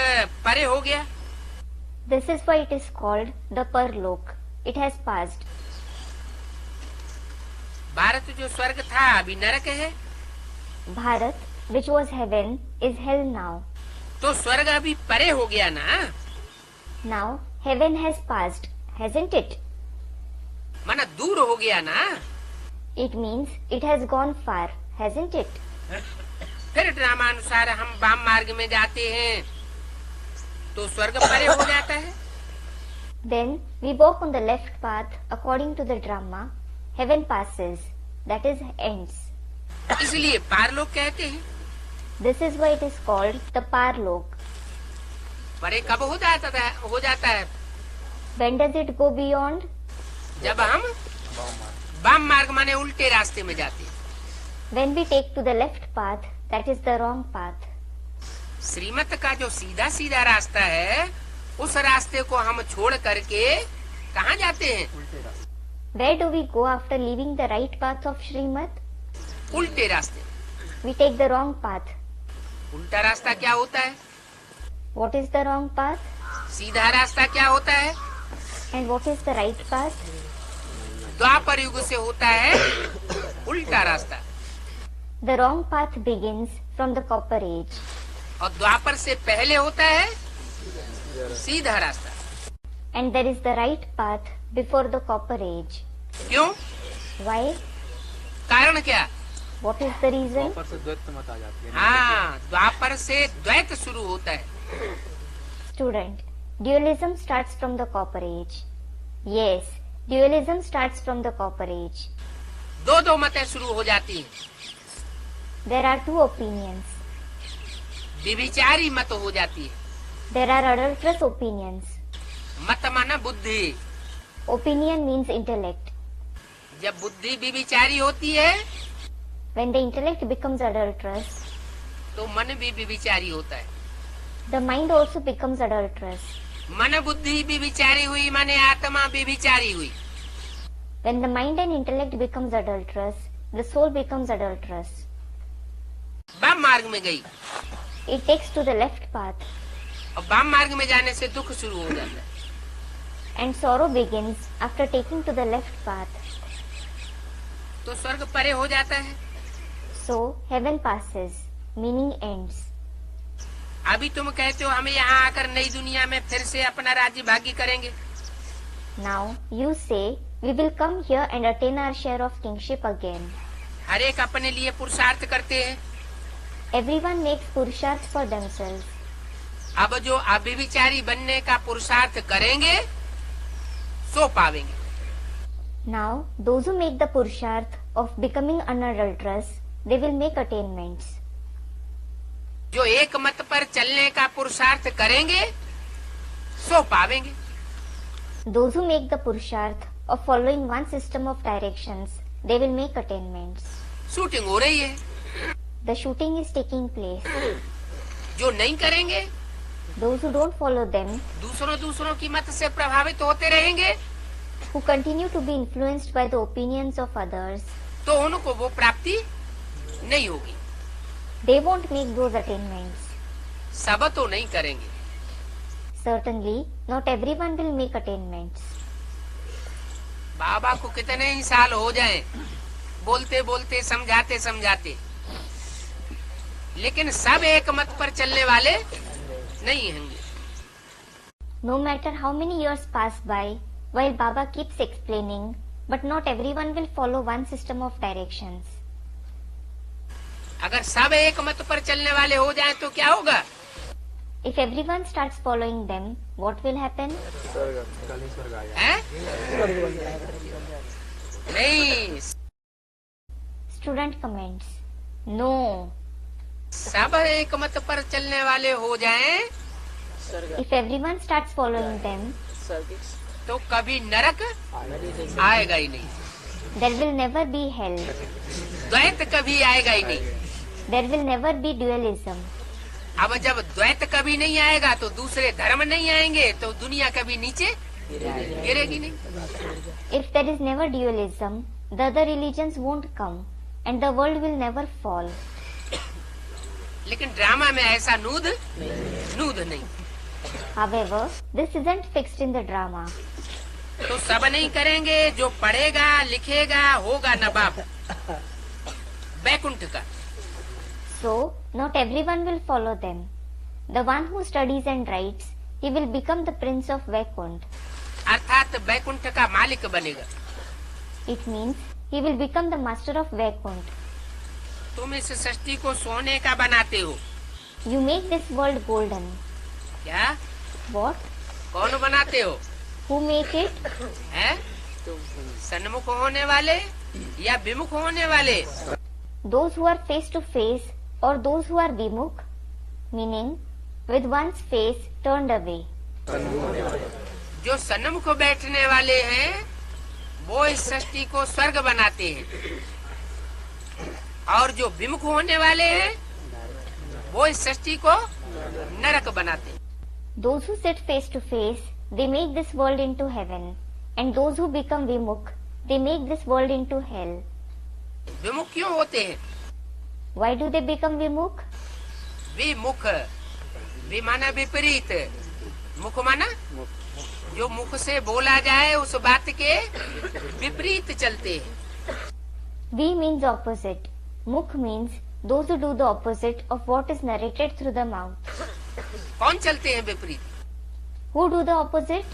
Speaker 2: परे हो गया।
Speaker 1: This is why it is called the Parlok. It has passed.
Speaker 2: Bharat जो स्वर्ग था अभी नरक है।
Speaker 1: Bharat, which was heaven, is hell now.
Speaker 2: तो स्वर्ग अभी परे हो गया ना।
Speaker 1: Now heaven has passed, hasn't it?
Speaker 2: माना दूर हो गया ना।
Speaker 1: It means it has gone far, hasn't it?
Speaker 2: फिर ड्रामानुसार हम वाम मार्ग में जाते हैं तो स्वर्ग परे हो जाता है।
Speaker 1: Then we walk on the left path according to the drama. Heaven passes, that is ends.
Speaker 2: इसलिए पारलोक कहते हैं।
Speaker 1: This is why it is called the Parlok.
Speaker 2: परे कब हो जाता है?
Speaker 1: When does it go beyond?
Speaker 2: जब हम वाम मार्ग माने उल्टे रास्ते में जाते हैं।
Speaker 1: When we take to the left path, that is the wrong path.
Speaker 2: श्रीमत का जो सीधा सीधा रास्ता है उस रास्ते को हम छोड़ करके कहाँ जाते हैं?
Speaker 1: Where do we go after leaving the right path of Srimad?
Speaker 2: उल्टे रास्ते।
Speaker 1: We take the wrong path.
Speaker 2: उल्टा रास्ता क्या होता है?
Speaker 1: What is the wrong path?
Speaker 2: सीधा रास्ता क्या होता है?
Speaker 1: And what is the right path?
Speaker 2: द्वापर युग से होता है उल्टा रास्ता
Speaker 1: The wrong path begins from the Copper Age.
Speaker 2: और द्वापर से पहले होता है सीधा रास्ता।
Speaker 1: And there is the right path before the Copper Age.
Speaker 2: क्यों?
Speaker 1: Why?
Speaker 2: कारण क्या?
Speaker 1: What is the reason?
Speaker 3: ऊपर से द्वैत मत आ जाती है।
Speaker 2: हाँ, द्वापर से द्वैत शुरू होता है।
Speaker 1: Student, dualism starts from the Copper Age. Yes, dualism starts from the Copper Age.
Speaker 2: दो मतें शुरू हो जाती हैं।
Speaker 1: There are two opinions.
Speaker 2: विभिचारी मत हो जाती है।
Speaker 1: There are adulterous opinions.
Speaker 2: मत माना बुद्धि।
Speaker 1: Opinion means intellect.
Speaker 2: जब बुद्धि विभिचारी होती है
Speaker 1: When the intellect becomes adulterous,
Speaker 2: तो मन भी विभिचारी होता है।
Speaker 1: the mind also becomes adulterous.
Speaker 2: मन बुद्धि विभिचारी हुई माने आत्मा विभिचारी हुई।
Speaker 1: When the mind and intellect becomes adulterous, the soul becomes adulterous.
Speaker 2: वाम मार्ग में गई।
Speaker 1: it takes to the left path,
Speaker 2: और वाम मार्ग में जाने से दुख शुरू हो जाता है।
Speaker 1: and sorrow begins after taking to the left path.
Speaker 2: तो स्वर्ग परे हो जाता है।
Speaker 1: So heaven passes, meaning ends.
Speaker 2: अभी तुम कहते हो हमें यहाँ आकर नई दुनिया में फिर से अपना राज्य भागी करेंगे।
Speaker 1: Now you say we will come here and attain our share of kingship again.
Speaker 2: हर एक अपने लिए पुरुषार्थ करते हैं।
Speaker 1: Everyone makes purusharth for themselves.
Speaker 2: अब जो अभिविचारी बनने का पुरुषार्थ करेंगे सो पावेंगे।
Speaker 1: Now those who make the purusharth of becoming unadulterous, they will make attainments.
Speaker 2: जो एक मत पर चलने का पुरुषार्थ करेंगे सो पावेंगे।
Speaker 1: Those who make the purusharth of following one system of directions, they will make attainments.
Speaker 2: Shooting हो रही है।
Speaker 1: The shooting is taking place.
Speaker 2: जो नहीं करेंगे
Speaker 1: Those who don't follow them,
Speaker 2: दूसरों की मत से प्रभावित होते रहेंगे
Speaker 1: who continue to be influenced by the opinions of others,
Speaker 2: तो उनको वो प्राप्ति नहीं होगी।
Speaker 1: they won't make those attainments.
Speaker 2: सब तो नहीं करेंगे।
Speaker 1: Certainly, not everyone will make attainments.
Speaker 2: बाबा को कितने ही साल हो जाएं, बोलते बोलते समझाते समझाते, लेकिन सब एक मत पर चलने वाले नहीं होंगे।
Speaker 1: No matter how many years pass by, while Baba keeps explaining, but not everyone will follow one system of directions.
Speaker 2: अगर सब एक मत पर चलने वाले हो जाएं तो क्या होगा?
Speaker 1: If everyone starts following them, what will happen?
Speaker 2: हैं? नहीं,
Speaker 1: Student comments. No.
Speaker 2: सब एक मत पर चलने वाले हो जाएं
Speaker 1: If everyone starts following them,
Speaker 2: तो कभी नरक आएगा ही नहीं,
Speaker 1: there will never be hell.
Speaker 2: द्वैत कभी आएगा ही नहीं।
Speaker 1: There will never be dualism.
Speaker 2: अब जब द्वैत कभी नहीं आएगा तो दूसरे धर्म नहीं आएंगे, तो दुनिया कभी नीचे गिरेगी नहीं।
Speaker 1: If there is never dualism, the other religions won't come, and the world will never fall.
Speaker 2: लेकिन ड्रामा में ऐसा नूद नहीं।
Speaker 1: However, this isn't fixed in the drama.
Speaker 2: तो सब नहीं करेंगे, जो पढ़ेगा लिखेगा होगा नवाब बैकुंठ का।
Speaker 1: So, not everyone will follow them. The one who studies and writes, he will become the prince of Vaikunt.
Speaker 2: अर्थात बैकुंठ का मालिक बनेगा।
Speaker 1: It means he will become the master of Vaikunt.
Speaker 2: तुम इस सृष्टि को सोने का बनाते हो।
Speaker 1: You make this world golden.
Speaker 2: क्या?
Speaker 1: What?
Speaker 2: कौन बनाते हो?
Speaker 1: Who make it?
Speaker 2: है? सन्मुख होने वाले या विमुख होने वाले?
Speaker 1: Those who are face to face or those who are vimukh, meaning with one's face turned away.
Speaker 2: जो सन्मुख बैठने वाले हैं वो इस सृष्टि को स्वर्ग बनाते हैं, और जो विमुख होने वाले हैं वो इस सृष्टि को नरक बनाते हैं।
Speaker 1: Those who sit face to face, they make this world into heaven, and those who become vimukh, they make this world into hell.
Speaker 2: विमुख क्यों होते हैं?
Speaker 1: Why do they become vimukh?
Speaker 2: विमुख, विमाना विपरीत, मुख माना जो मुख से बोला जाए उस बात के विपरीत चलते हैं।
Speaker 1: Vi means opposite. Mukh means those who do the opposite of what is narrated through the mouth.
Speaker 2: कौन चलते हैं विपरीत?
Speaker 1: Who do the opposite?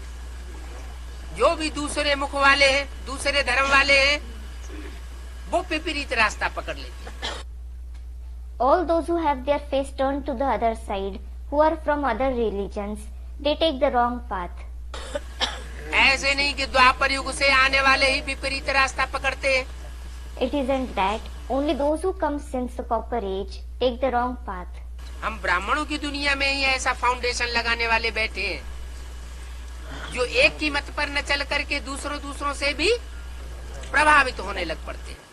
Speaker 2: जो भी दूसरे मुख वाले हैं, दूसरे धर्म वाले हैं, वो विपरीत रास्ता पकड़ लेते हैं।
Speaker 1: All those who have their face turned to the other side, who are from other religions, they take the wrong path.
Speaker 2: ऐसे नहीं कि द्वापर युग से आने वाले ही विपरीत रास्ता पकड़ते हैं।
Speaker 1: It isn't that. Only those who come since the copper age take the wrong path.
Speaker 2: हम ब्राह्मणों की दुनिया में ही ऐसा फाउंडेशन लगाने वाले बैठे हैं, जो एक की मत पर न चल करके दूसरों से भी प्रभावित होने लग पड़ते हैं।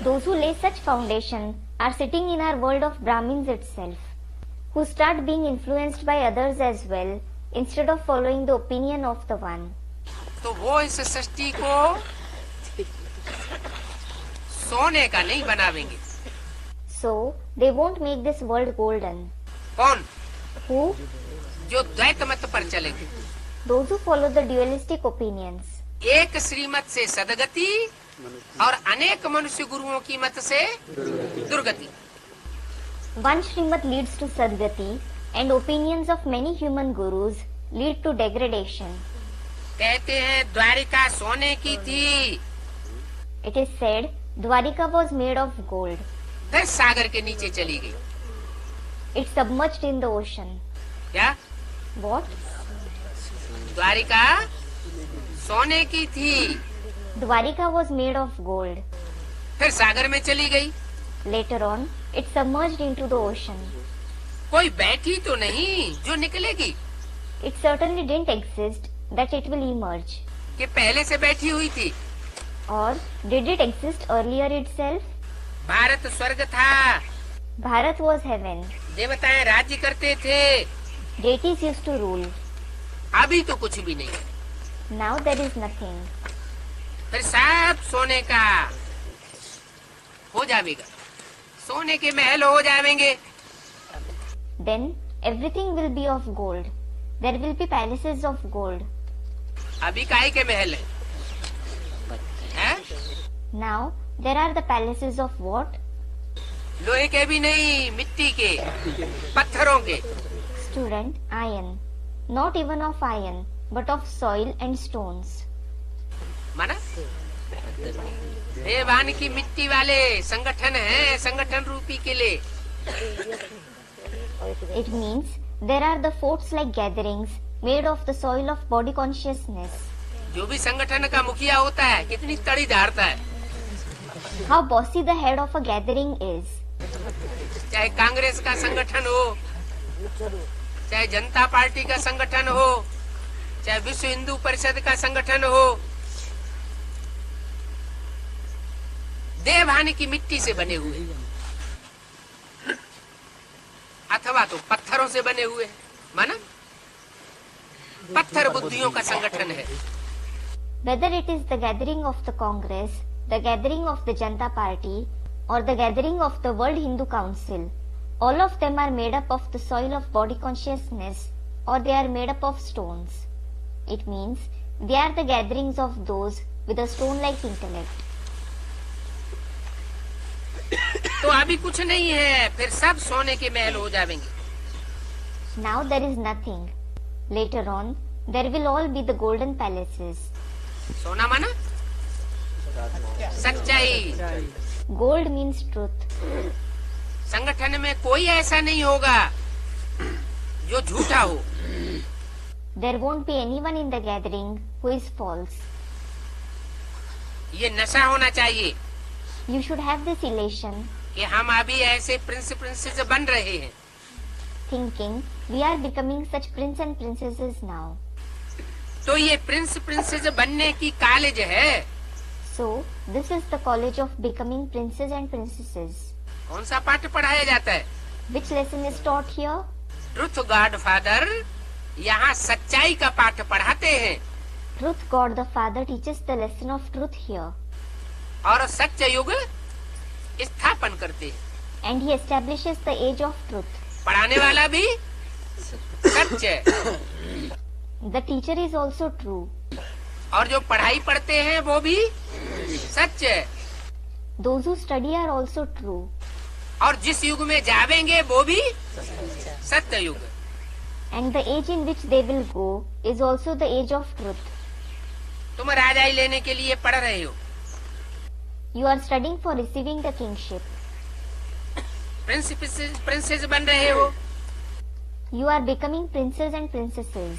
Speaker 1: Those who lay such foundation are sitting in our world of Brahmins itself, who start being influenced by others as well, instead of following the opinion of the one.
Speaker 2: तो वो इस सृष्टि को सोने का नहीं बनावेंगे।
Speaker 1: So they won't make this world golden.
Speaker 2: कौन?
Speaker 1: Who?
Speaker 2: जो द्वैत मत पर चलेंगे।
Speaker 1: Those who follow the dualistic opinions.
Speaker 2: एक श्रीमत से सदगति और अनेक मनुष्य गुरुओं की मत से दुर्गति।
Speaker 1: One Srimad leads to Sadgati and opinions of many human gurus lead to degradation.
Speaker 2: कहते हैं द्वारिका सोने की थी,
Speaker 1: It is said Dwarika was made of gold.
Speaker 2: फिर सागर के नीचे चली गई।
Speaker 1: It submerged in the ocean.
Speaker 2: क्या?
Speaker 1: What?
Speaker 2: द्वारिका सोने की थी,
Speaker 1: Dwarika was made of gold.
Speaker 2: फिर सागर में चली गई।
Speaker 1: Later on, it submerged into the ocean.
Speaker 2: कोई बैठी तो नहीं जो निकलेगी,
Speaker 1: It certainly didn't exist that it will emerge.
Speaker 2: कि पहले से बैठी हुई थी।
Speaker 1: Or did it exist earlier itself?
Speaker 2: Bharat स्वर्ग था,
Speaker 1: Bharat was heaven.
Speaker 2: देवताएं राज्य करते थे,
Speaker 1: Deities used to rule.
Speaker 2: अभी तो कुछ भी नहीं।
Speaker 1: Now there is nothing.
Speaker 2: फिर सब सोने का हो जाएगा, सोने के महल हो जाएंगे।
Speaker 1: Then everything will be of gold. There will be palaces of gold.
Speaker 2: अभी काहे के महल है?
Speaker 1: Now there are the palaces of what?
Speaker 2: लोहे के भी नहीं, मिट्टी के, पत्थरों के।
Speaker 1: Student, iron. Not even of iron, but of soil and stones.
Speaker 2: माना देवान की मिट्टी वाले संगठन है, संगठन रूपी के लिए।
Speaker 1: It means there are the forts like gatherings made of the soil of body consciousness.
Speaker 2: जो भी संगठन का मुखिया होता है कितनी तड़ी धारता है,
Speaker 1: How bossy the head of a gathering is.
Speaker 2: चाहे कांग्रेस का संगठन हो, चाहे जनता पार्टी का संगठन हो, चाहे विश्व हिंदू परिषद का संगठन हो, देवहानि की मिट्टी से बने हुए अथवा तो पत्थरों से बने हुए, माना पत्थर बुद्धियों का संगठन है।
Speaker 1: Whether it is the gathering of the Congress, the gathering of the Janata Party, or the gathering of the World Hindu Council, all of them are made up of the soil of body consciousness, or they are made up of stones. It means they are the gatherings of those with a stone-like intellect.
Speaker 2: तो अभी कुछ नहीं है, फिर सब सोने के महल हो जाएंगे।
Speaker 1: Now there is nothing. Later on, there will all be the golden palaces.
Speaker 2: सोना माना सच्चाई।
Speaker 1: Gold means truth.
Speaker 2: संगठन में कोई ऐसा नहीं होगा जो झूठा हो।
Speaker 1: There won't be anyone in the gathering who is false.
Speaker 2: ये नशा होना चाहिए
Speaker 1: You should have this elation,
Speaker 2: कि हम अभी ऐसे प्रिंस प्रिंसेस बन रहे हैं।
Speaker 1: thinking we are becoming such prince and princesses now.
Speaker 2: तो ये प्रिंस प्रिंसेस बनने की कॉलेज है।
Speaker 1: So, this is the college of becoming princes and princesses.
Speaker 2: कौन सा पाठ पढ़ाया जाता है?
Speaker 1: Which lesson is taught here?
Speaker 2: Truth God father यहाँ सच्चाई का पाठ पढ़ाते हैं
Speaker 1: Truth God the Father teaches the lesson of truth here.
Speaker 2: और सत्य युग स्थापन करते हैं।
Speaker 1: And he establishes the age of truth.
Speaker 2: पढ़ाने वाला भी सत्य,
Speaker 1: The teacher is also true.
Speaker 2: और जो पढ़ाई पढ़ते हैं वो भी सत्य,
Speaker 1: Those who study are also true.
Speaker 2: और जिस युग में जावेंगे वो भी सत्य युग।
Speaker 1: And the age in which they will go is also the age of truth.
Speaker 2: तुम राजाई लेने के लिए पढ़ रहे हो,
Speaker 1: You are studying for receiving the kingship.
Speaker 2: Princess बन रहे हो।
Speaker 1: You are becoming princes and princesses.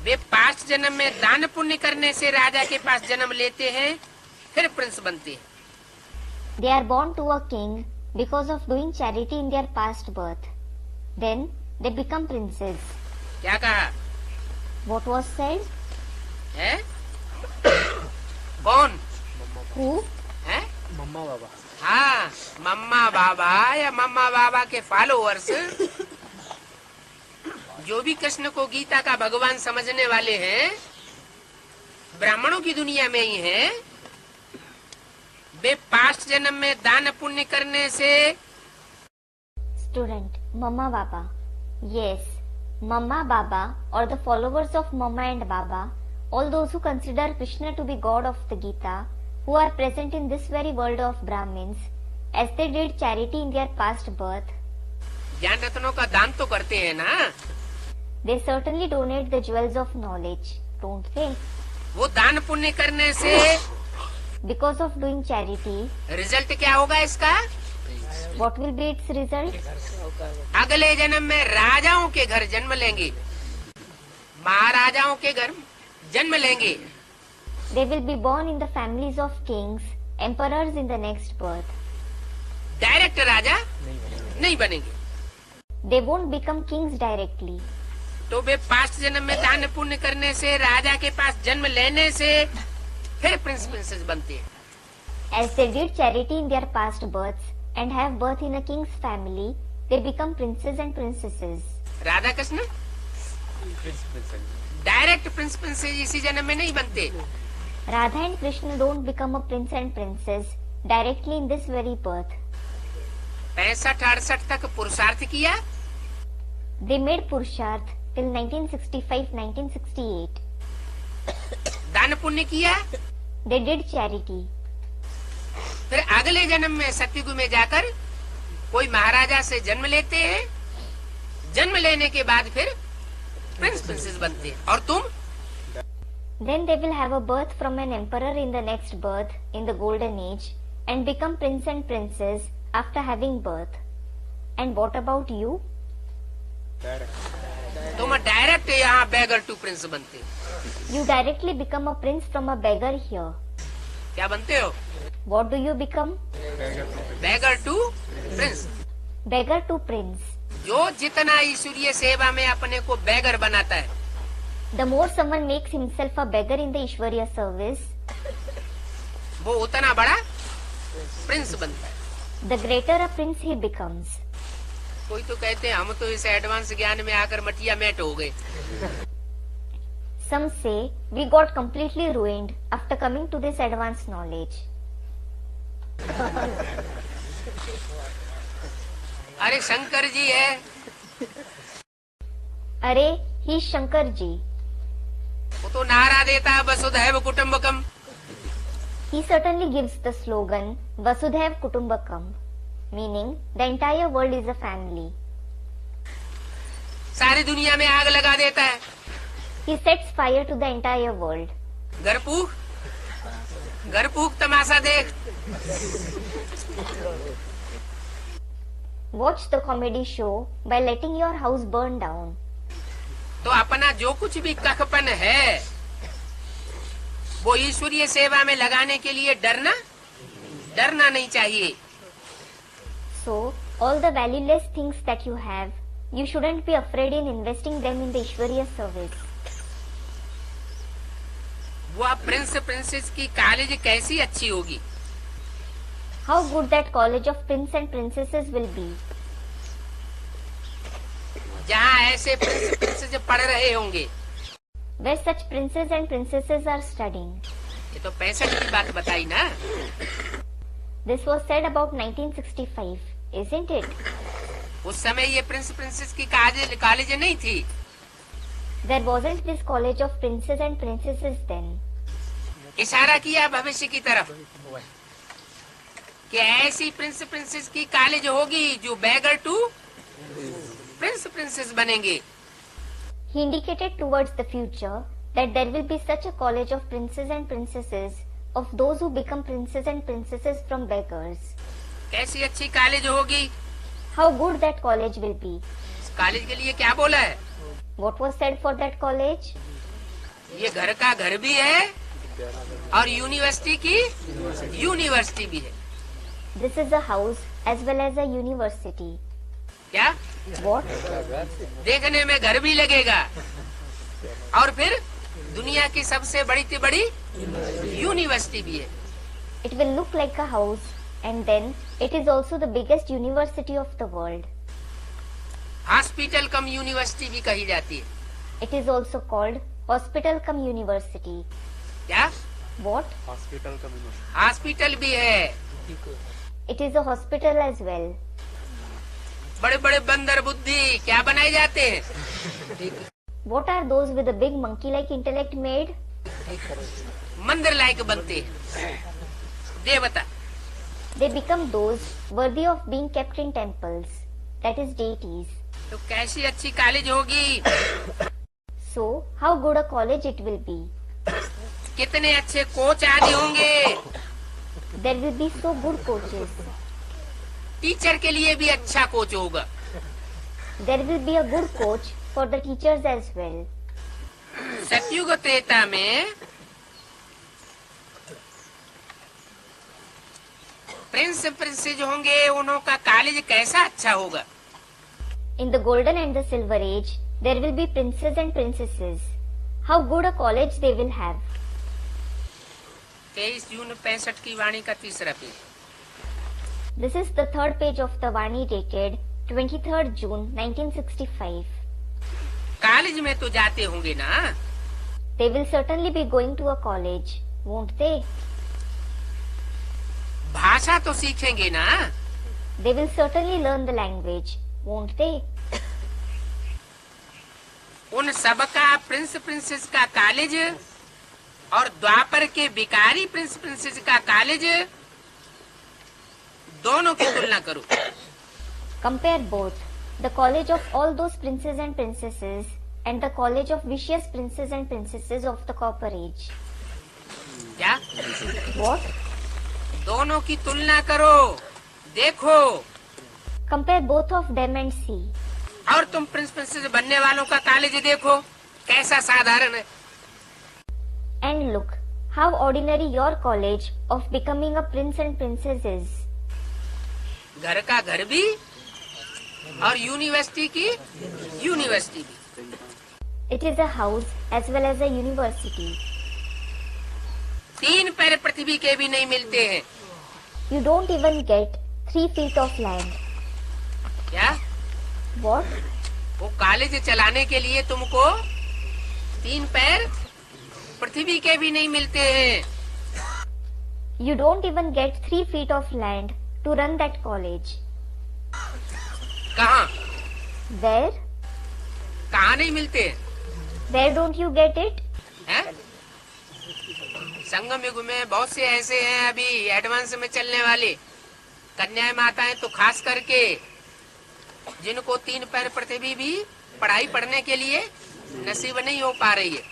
Speaker 2: वे 5 जन्म में दान पुण्य करने से राजा के पास जन्म लेते हैं, फिर प्रिंस बनते हैं।
Speaker 1: They are born to a king because of doing charity in their past birth. Then they become princes.
Speaker 2: क्या कहा
Speaker 1: What was said?
Speaker 2: है? कौन
Speaker 1: Who?
Speaker 2: है?
Speaker 3: मम्मा बाबा।
Speaker 2: हाँ, मम्मा बाबा या मम्मा बाबा के फॉलोअर्स, जो भी कृष्ण को गीता का भगवान समझने वाले हैं, ब्राह्मणों की दुनिया में ही हैं। वे 5 जन्म में दान पुण्य करने से
Speaker 1: Student, Mama Baba. Yes, Mama Baba or the followers of Mama and Baba, all those who consider Krishna to be God of the Gita, who are present in this very world of Brahmins, as they did charity in their past birth,
Speaker 2: ज्ञान रत्नों का दान तो करते हैं ना,
Speaker 1: they certainly donate the jewels of knowledge, don't they?
Speaker 2: वो दान पुण्य करने से
Speaker 1: Because of doing charity,
Speaker 2: result क्या होगा इसका?
Speaker 1: what will be its result?
Speaker 2: अगले जन्म में राजाओं के घर जन्म लेंगे, महाराजाओं के घर जन्म लेंगे,
Speaker 1: They will be born in the families of kings, emperors in the next birth.
Speaker 2: Direct राजा नहीं बनेंगे।
Speaker 1: They won't become kings directly.
Speaker 2: तो वे पास्ट जन्म में दान पुण्य करने से, राजा के पास जन्म लेने से फिर प्रिंस प्रिंसेस बनते हैं।
Speaker 1: As they did charity in their past births and have birth in a king's family, they become princes and princesses.
Speaker 2: Radha Krishna direct Prince princess इसी जन्म में नहीं बनते।
Speaker 1: Radha and Krishna don't become a prince and princess directly in this very birth.
Speaker 2: 65-68 तक पुरुषार्थ किया,
Speaker 1: They made Purusharth till 1965-1968.
Speaker 2: दान पुण्य किया,
Speaker 1: They did charity.
Speaker 2: फिर अगले जन्म में सतयुग में जाकर कोई महाराजा से जन्म लेते हैं, जन्म लेने के बाद फिर प्रिंस प्रिंसेस बनते हैं। और तुम
Speaker 1: Then they will have a birth from an emperor in the next birth in the golden age and become prince and princess after having birth. And what about you?
Speaker 2: तुम direct यहाँ बेगर to Prince बनते हो।
Speaker 1: You directly become a prince from a beggar here.
Speaker 2: क्या बनते हो?
Speaker 1: What do you become?
Speaker 2: Beggar to prince.
Speaker 1: Beggar to prince.
Speaker 2: जो जितना ईश्वरीय सेवा में अपने को बेगर बनाता है,
Speaker 1: The more someone makes himself a beggar in the Ishwariya service,
Speaker 2: वो उतना बड़ा प्रिंस बनता है।
Speaker 1: the greater a prince he becomes.
Speaker 2: कोई तो कहते हैं हम तो इस एडवांस ज्ञान में आकर मटिया मैट हो गए।
Speaker 1: Some say we got completely ruined after coming to this advanced knowledge.
Speaker 2: अरे शंकर जी है,
Speaker 1: अरे he is Shankar ji.
Speaker 2: वो तो नारा देता है वसुधैव कुटुंबकम।
Speaker 1: He certainly gives the slogan Vasudhaiv Kutumbakam, meaning the entire world is a family.
Speaker 2: सारी दुनिया में आग लगा देता है।
Speaker 1: He sets fire to the entire world.
Speaker 2: घर फूक तमाशा देख।
Speaker 1: Watch the comedy show by letting your house burn down.
Speaker 2: तो अपना जो कुछ भी कखपन है वो ईश्वरीय सेवा में लगाने के लिए डरना नहीं चाहिए।
Speaker 1: So, all the valueless things that you have, you shouldn't be afraid in investing them in the Ishwariya service.
Speaker 2: वो प्रिंस प्रिंसेस की कॉलेज कैसी अच्छी होगी।
Speaker 1: How good that college of prince and princesses will be.
Speaker 2: जहाँ ऐसे Prince princess पढ़ रहे होंगे।
Speaker 1: Where such princes and princesses are studying.
Speaker 2: ये तो 65 की बात बताई ना।
Speaker 1: This was said about 1965, isn't it?
Speaker 2: उस समय ये प्रिंस प्रिंसेस की कॉलेज नहीं थी।
Speaker 1: There wasn't this college of princes and princesses then.
Speaker 2: इशारा किया भविष्य की तरफ कि ऐसी प्रिंस प्रिंसेस की कॉलेज होगी जो बेगर टू प्रिंस प्रिंसेस बनेंगे।
Speaker 1: He indicated towards the future that there will be such a college of princes and princesses of those who become princes and princesses from beggars.
Speaker 2: कैसी अच्छी college होगी।
Speaker 1: How good that college will be.
Speaker 2: इस college के लिए क्या बोला है?
Speaker 1: What was said for that college?
Speaker 2: ये घर का घर भी है और यूनिवर्सिटी की यूनिवर्सिटी भी है।
Speaker 1: This is a house as well as a university.
Speaker 2: क्या?
Speaker 1: What?
Speaker 2: देखने में घर भी लगेगा और फिर दुनिया की सबसे बड़ी से बड़ी यूनिवर्सिटी भी है।
Speaker 1: It will look like a house and then it is also the biggest university of the world.
Speaker 2: Hospital come university भी कही जाती है।
Speaker 1: It is also called hospital cum university.
Speaker 2: क्या?
Speaker 1: What?
Speaker 2: हॉस्पिटल भी है।
Speaker 1: It is a hospital as well.
Speaker 2: बड़े बड़े बंदर बुद्धि क्या बनाए जाते हैं?
Speaker 1: What are those with a big monkey-like intellect made?
Speaker 2: मंदिर लायक बनते हैं देवता।
Speaker 1: They become those worthy of being kept in temples, that is deities.
Speaker 2: तो कैसी अच्छी कॉलेज होगी,
Speaker 1: So, how good a college it will be.
Speaker 2: कितने अच्छे कोच आदि होंगे,
Speaker 1: There will be so good coaches.
Speaker 2: Teacher के लिए भी अच्छा कोच होगा।
Speaker 1: There will be a good coach for the teachers as well.
Speaker 2: सतयुग त्रेता में प्रिंस प्रिंसेज होंगे, उनका कॉलेज कैसा अच्छा होगा।
Speaker 1: In the golden and the silver age, there will be princes and princesses. How good a college they will have.
Speaker 2: 23 जून 65 की वाणी का तीसरा page.
Speaker 1: This is the third page of the Vani dated 23rd June 1965.
Speaker 2: College में तो जाते होंगे ना,
Speaker 1: They will certainly be going to a college, won't they?
Speaker 2: भाषा तो सीखेंगे ना,
Speaker 1: They will certainly learn the language, won't they?
Speaker 2: उन सबका प्रिंस प्रिंसेस का कॉलेज और द्वापर के भिखारी प्रिंस प्रिंसेस का कॉलेज, दोनों की तुलना करो।
Speaker 1: Compare both the college of all those princes and princesses and the college of vicious princes and princesses of the copper age.
Speaker 2: क्या
Speaker 1: What?
Speaker 2: दोनों की तुलना करो, देखो,
Speaker 1: Compare both of them and see.
Speaker 2: और तुम प्रिंस प्रिंसेस बनने वालों का कॉलेज देखो कैसा साधारण है।
Speaker 1: And look how ordinary your college of becoming a prince and princess is.
Speaker 2: घर का घर भी और यूनिवर्सिटी की यूनिवर्सिटी भी।
Speaker 1: It is a house as well as a university.
Speaker 2: 3 पैर पृथ्वी के भी नहीं मिलते हैं।
Speaker 1: You don't even get 3 feet of land.
Speaker 2: क्या
Speaker 1: What?
Speaker 2: वो कॉलेज चलाने के लिए तुमको 3 पैर पृथ्वी के भी नहीं मिलते हैं।
Speaker 1: You don't even get 3 feet of land to run that college.
Speaker 2: कहाँ
Speaker 1: Where?
Speaker 2: कहाँ नहीं मिलते हैं?
Speaker 1: Where don't you get it?
Speaker 2: हैं? संगम युग में बहुत से ऐसे हैं अभी एडवांस में चलने वाले कन्याएं माताएं, तो खास करके जिनको 3 पैर पृथ्वी भी पढ़ाई पढ़ने के लिए नसीब नहीं हो पा रही है।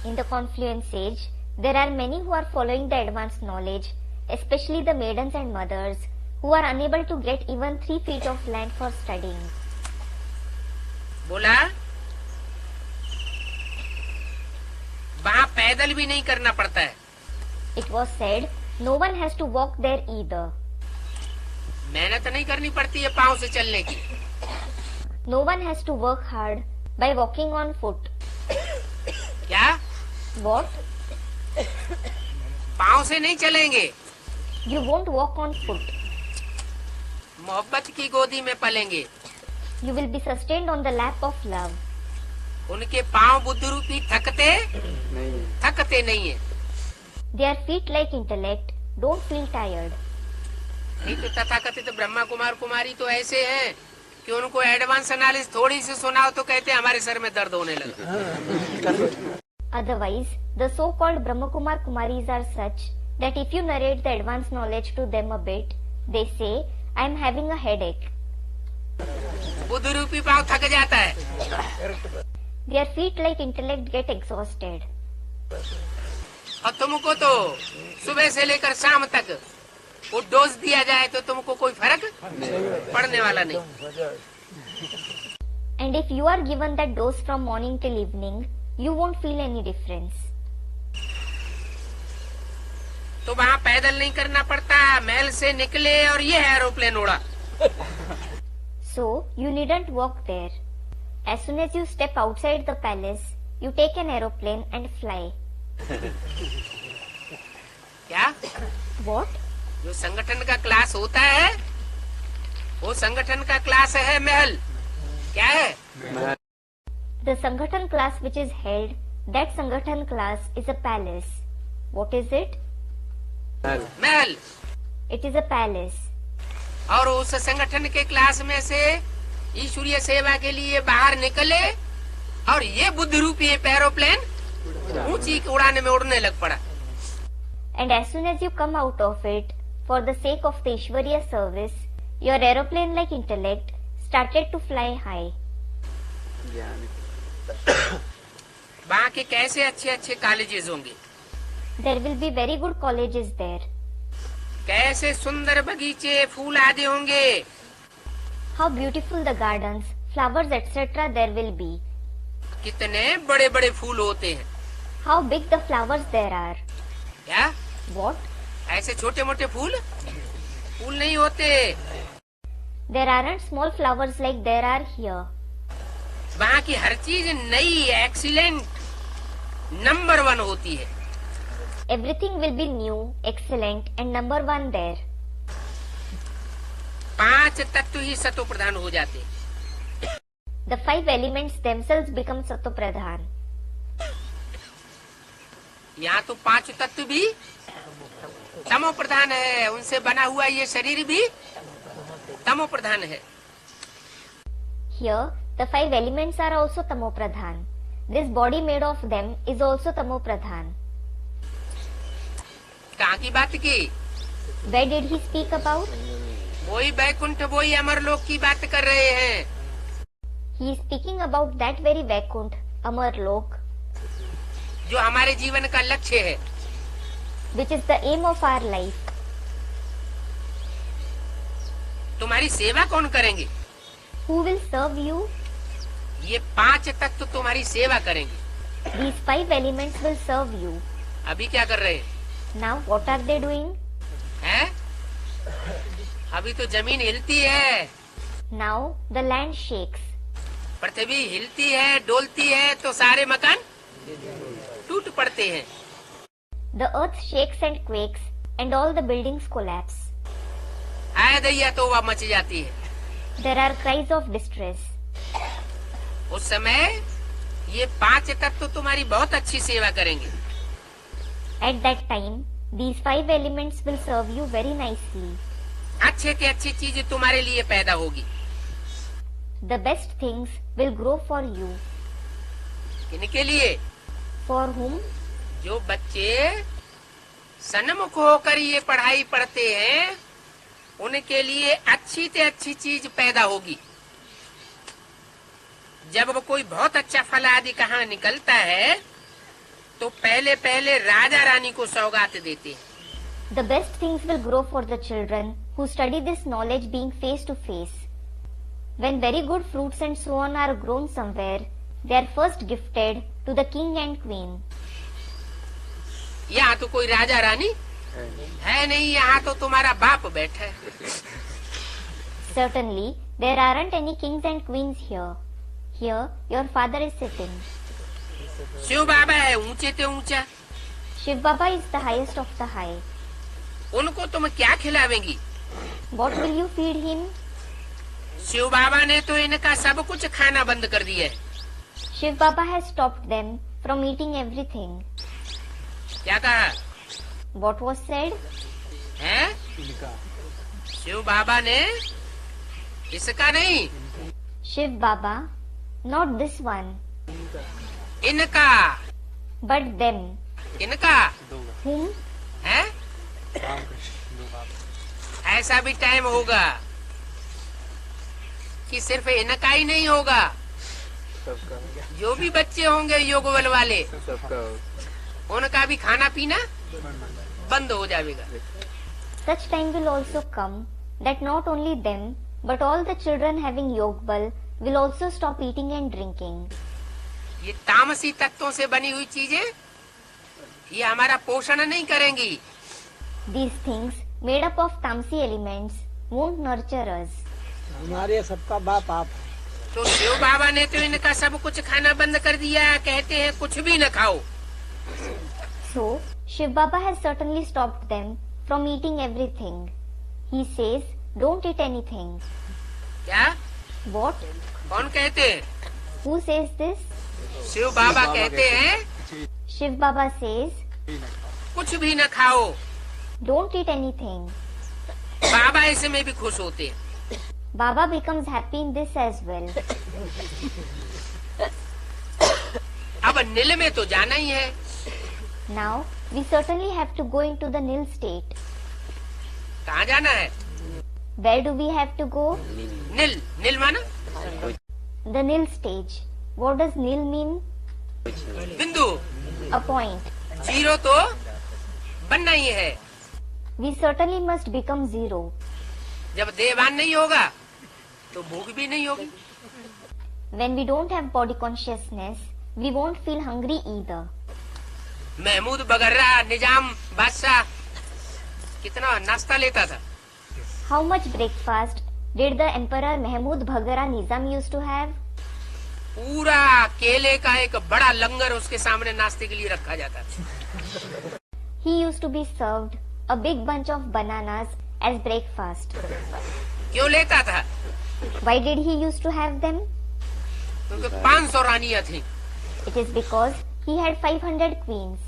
Speaker 1: In the confluence age, there are many who are following the advanced knowledge, especially the maidens and mothers, who are unable to get even 3 feet of land for studying.
Speaker 2: बोला वहाँ पैदल भी नहीं करना पड़ता है।
Speaker 1: It was said, no one has to walk there either.
Speaker 2: मेहनत नहीं करनी पड़ती है पाँव से चलने की।
Speaker 1: No one has to work hard by walking on foot.
Speaker 2: क्या
Speaker 1: What?
Speaker 2: पाँव से नहीं चलेंगे,
Speaker 1: You won't walk on foot.
Speaker 2: मोहब्बत की गोदी में पलेंगे।
Speaker 1: You will be sustained on the lap of love.
Speaker 2: उनके पाँव बुद्ध रूपी थकते नहीं है।
Speaker 1: Their feet like intellect don't feel tired.
Speaker 2: नहीं तो तथाकथित ब्रह्मा कुमार कुमारी तो ऐसे हैं कि उनको एडवांस नॉलेज थोड़ी सी सुनाओ तो कहते हैं हमारे सर में दर्द होने लगा।
Speaker 1: Otherwise, the so-called Brahmakumar Kumaris are such that if you narrate the advanced knowledge to them a bit, they say, I am having a headache.
Speaker 2: Buddha रूपी पाँव थक जाता है
Speaker 1: Their feet like intellect get exhausted.
Speaker 2: और तुमको तो सुबह से लेकर शाम तक वो डोज दिया जाए तो तुमको कोई फर्क पड़ने वाला नहीं।
Speaker 1: And if you are given that dose from morning till evening, you won't feel any difference.
Speaker 2: तो वहाँ पैदल नहीं करना पड़ता, महल से निकले और ये एरोप्लेन उड़ा।
Speaker 1: So, you needn't walk there. As soon as you step outside the palace, you take an aeroplane and fly.
Speaker 2: क्या
Speaker 1: What?
Speaker 2: जो संगठन का क्लास होता है वो संगठन का क्लास है महल। क्या है?
Speaker 1: The Sangathan class which is held, that Sangathan class is a palace. What is it?
Speaker 2: Mahal.
Speaker 1: It is a palace.
Speaker 2: और उस संगठन के क्लास में से ईश्वरीय सेवा के लिए बाहर निकले और ये बुद्धि रूपी एरोप्लेन ऊंची उड़ाने में उड़ने लग पड़ा।
Speaker 1: And as soon as you come out of it, for the sake of the Ishwariya service, your aeroplane-like intellect started to fly high.
Speaker 2: वहाँ के कैसे अच्छे अच्छे कॉलेजेस होंगे,
Speaker 1: There will be very good colleges there.
Speaker 2: कैसे सुंदर बगीचे फूल आदि होंगे,
Speaker 1: How beautiful the gardens, flowers, etc. there will be.
Speaker 2: कितने बड़े बड़े फूल होते हैं।
Speaker 1: How big the flowers there are.
Speaker 2: क्या
Speaker 1: What?
Speaker 2: ऐसे छोटे मोटे फूल फूल नहीं होते,
Speaker 1: There aren't small flowers like there are here.
Speaker 2: वहाँ की हर चीज नई एक्सीलेंट नंबर 1 होती है।
Speaker 1: Everything will be new, excellent and number 1 there.
Speaker 2: 5 तत्व ही सतो प्रधान हो जाते हैं।
Speaker 1: The 5 elements themselves become Sattva-pradhan.
Speaker 2: यहाँ तो 5 तत्व भी तमो प्रधान है, उनसे बना हुआ ये शरीर भी तमो प्रधान है।
Speaker 1: Here, the 5 elements are also Tamo-pradhan. This body made of them is also Tamo-pradhan.
Speaker 2: कहाँ की बात की?
Speaker 1: Where did he speak about?
Speaker 2: वही बैकुंठ वही अमरलोक की बात कर रहे हैं।
Speaker 1: He is speaking about that very Vaikunt, Amarlok,
Speaker 2: जो हमारे जीवन का लक्ष्य है।
Speaker 1: which is the aim of our life.
Speaker 2: तुम्हारी सेवा कौन करेंगे?
Speaker 1: Who will serve you?
Speaker 2: ये 5 तत्व तुम्हारी सेवा करेंगे।
Speaker 1: These 5 elements will serve you.
Speaker 2: अभी क्या कर रहे हैं?
Speaker 1: Now, what are they doing?
Speaker 2: हैं? अभी तो जमीन हिलती है,
Speaker 1: Now, the land shakes.
Speaker 2: पृथ्वी हिलती है, डोलती है तो सारे मकान टूट पड़ते हैं।
Speaker 1: The earth shakes and quakes, and all the buildings collapse.
Speaker 2: आय दैया तो वह मच जाती है।
Speaker 1: There are cries of distress.
Speaker 2: उस समय ये 5 तत्व तुम्हारी बहुत अच्छी सेवा करेंगे।
Speaker 1: At that time, these 5 elements will serve you very nicely.
Speaker 2: अच्छे की अच्छी चीज तुम्हारे लिए पैदा होगी।
Speaker 1: The best things will grow for you.
Speaker 2: किनके लिए?
Speaker 1: For whom?
Speaker 2: जो बच्चे सन्मुख होकर ये पढ़ाई पढ़ते हैं, उनके लिए अच्छी से अच्छी चीज पैदा होगी। जब वो कोई बहुत अच्छा फल आदि कहाँ निकलता है तो पहले पहले राजा रानी को सौगात देते हैं।
Speaker 1: The best things will grow for the children who study this knowledge being face to face. When very good fruits and so on are grown somewhere, they are first gifted to the king and queen.
Speaker 2: यहाँ तो कोई राजा रानी है नहीं, यहाँ तो तुम्हारा बाप बैठा है।
Speaker 1: Certainly, there aren't any kings and queens here. Here, your father is sitting.
Speaker 2: Shiv बाबा है ऊंचे ते ऊंचा,
Speaker 1: Shiv Baba is the highest of the high.
Speaker 2: उनको तुम क्या खिलावेंगी?
Speaker 1: What will you feed him?
Speaker 2: Shiv बाबा ने तो इनका सब कुछ खाना बंद कर दिया है।
Speaker 1: Shiv Baba has stopped them from eating everything.
Speaker 2: क्या कहा?
Speaker 1: What was said?
Speaker 2: हैं?
Speaker 3: इनका
Speaker 2: शिव बाबा ने इसका नहीं,
Speaker 1: Shiv Baba, not this one,
Speaker 2: इनका,
Speaker 1: but them.
Speaker 2: इनका
Speaker 3: दो
Speaker 1: Whom?
Speaker 2: है।
Speaker 3: रामकृष्ण दो बाबा।
Speaker 2: ऐसा भी टाइम होगा कि सिर्फ इनका ही नहीं होगा,
Speaker 3: सबका
Speaker 2: जो भी बच्चे होंगे योग बल वाले
Speaker 3: सबका
Speaker 2: उनका भी खाना पीना बंद हो जाएगा।
Speaker 1: Such time will also come that not only them, but all the children having yog bal will also stop eating and drinking.
Speaker 2: ये तामसी तत्वों से बनी हुई चीजें ये हमारा पोषण नहीं करेंगी।
Speaker 1: These things made up of tamsi elements won't nurture us.
Speaker 4: हमारे सबका बाप आप।
Speaker 2: तो शिव बाबा ने तो इनका सब कुछ खाना बंद कर दिया, कहते हैं कुछ भी न खाओ।
Speaker 1: So, Shiv Baba has certainly stopped them from eating everything. He says, don't eat anything.
Speaker 2: क्या?
Speaker 1: What?
Speaker 2: कौन कहते हैं?
Speaker 1: Who says this?
Speaker 2: शिव बाबा कहते हैं
Speaker 1: Shiv Baba says,
Speaker 2: कुछ भी न खाओ।
Speaker 1: don't eat anything.
Speaker 2: बाबा इसमें भी खुश होते हैं।
Speaker 1: Baba becomes happy in this as well.
Speaker 2: अब नील में तो जाना ही है।
Speaker 1: Now, we certainly have to go into the nil state.
Speaker 2: कहाँ जाना है?
Speaker 1: Where do we have to go?
Speaker 2: नील, नील माना
Speaker 1: The nil stage. What does nil mean?
Speaker 2: बिंदु।
Speaker 1: A point.
Speaker 2: जीरो तो बनना ही है।
Speaker 1: We certainly must become zero.
Speaker 2: जब देहवान नहीं होगा तो भूख भी नहीं होगी।
Speaker 1: When we don't have body consciousness, we won't feel hungry either.
Speaker 2: Mahmood बगर्रा निजाम बादशाह कितना नाश्ता लेता था?
Speaker 1: How much breakfast did the Emperor Mahmud Bhaggara Nizam used to have?
Speaker 2: पूरा केले का एक बड़ा लंगर उसके सामने नाश्ते के लिए रखा जाता था।
Speaker 1: He used to be served a big bunch of bananas as breakfast.
Speaker 2: क्यों लेता था?
Speaker 1: Why did he used to have them?
Speaker 2: क्योंकि 500 रानियां थी।
Speaker 1: It is because he had 500 queens.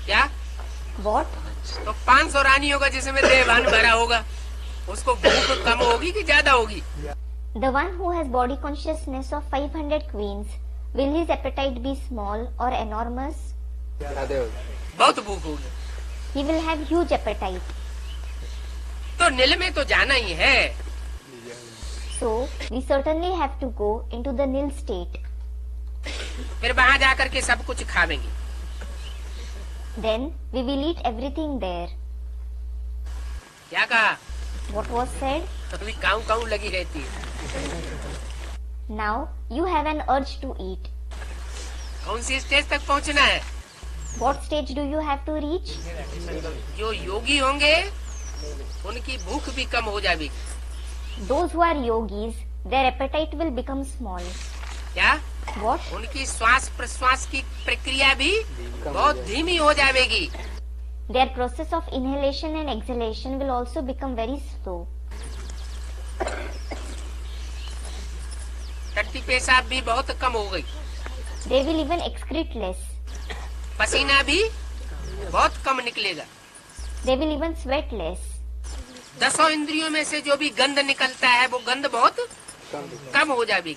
Speaker 2: क्या?
Speaker 1: What?
Speaker 2: तो 500 रानियों का जिसमें देहवान भरा होगा उसको भूख कम होगी कि ज्यादा होगी?
Speaker 1: The one who has body consciousness of 500 queens, will his appetite be small or enormous?
Speaker 2: बहुत भूख होगी।
Speaker 1: He will have huge appetite.
Speaker 2: तो नील में तो जाना ही है।
Speaker 1: So, we certainly have to go into the nil state.
Speaker 2: फिर वहाँ जाकर के सब कुछ खावेंगे।
Speaker 1: Then, we will eat everything there.
Speaker 2: क्या कहा?
Speaker 1: What was said?
Speaker 2: अभी काऊ काऊ लगी रहती है।
Speaker 1: Now, you have an urge to eat.
Speaker 2: कौन सी स्टेज तक पहुँचना है?
Speaker 1: What stage do you have to reach?
Speaker 2: जो योगी होंगे उनकी भूख भी कम हो जाएगी।
Speaker 1: Those who are yogis, their appetite will become small.
Speaker 2: क्या?
Speaker 1: What?
Speaker 2: उनकी श्वास प्रश्वास की प्रक्रिया भी बहुत धीमी हो जाएगी।
Speaker 1: Their process of inhalation and exhalation will also become very slow.
Speaker 2: टट्टी पेशाब भी बहुत कम हो गई।
Speaker 1: They will even excrete less.
Speaker 2: पसीना भी बहुत कम निकलेगा।
Speaker 1: They will even sweat less.
Speaker 2: 10 इंद्रियों में से जो भी गंध निकलता है वो गंध बहुत कम हो जाएगी।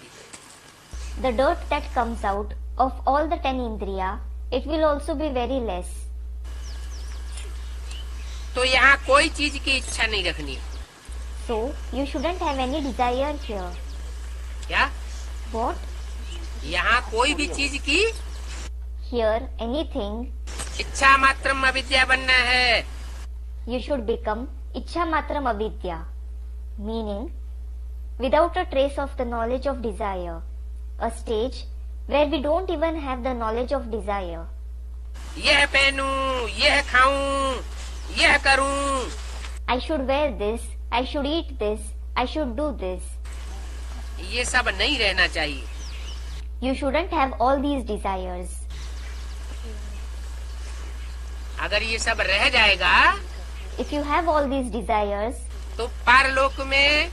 Speaker 1: The dirt that comes out of all the 10 indriya, it will also be very less.
Speaker 2: तो यहाँ कोई चीज की इच्छा नहीं रखनी है।
Speaker 1: So, you shouldn't have any desire here.
Speaker 2: क्या?
Speaker 1: What?
Speaker 2: यहाँ कोई भी चीज की
Speaker 1: Here, anything,
Speaker 2: इच्छा मात्रम अविद्या बनना है।
Speaker 1: you should become Ichha Matram Avidya, meaning without a trace of the knowledge of desire, a stage where we don't even have the knowledge of desire.
Speaker 2: यह पहनूं, यह खाऊं, यह करूं,
Speaker 1: I should wear this, I should eat this, I should do this.
Speaker 2: ये सब नहीं रहना चाहिए।
Speaker 1: You shouldn't have all these desires.
Speaker 2: अगर ये सब रह जाएगा
Speaker 1: If you have all these desires,
Speaker 2: तो पारलोक में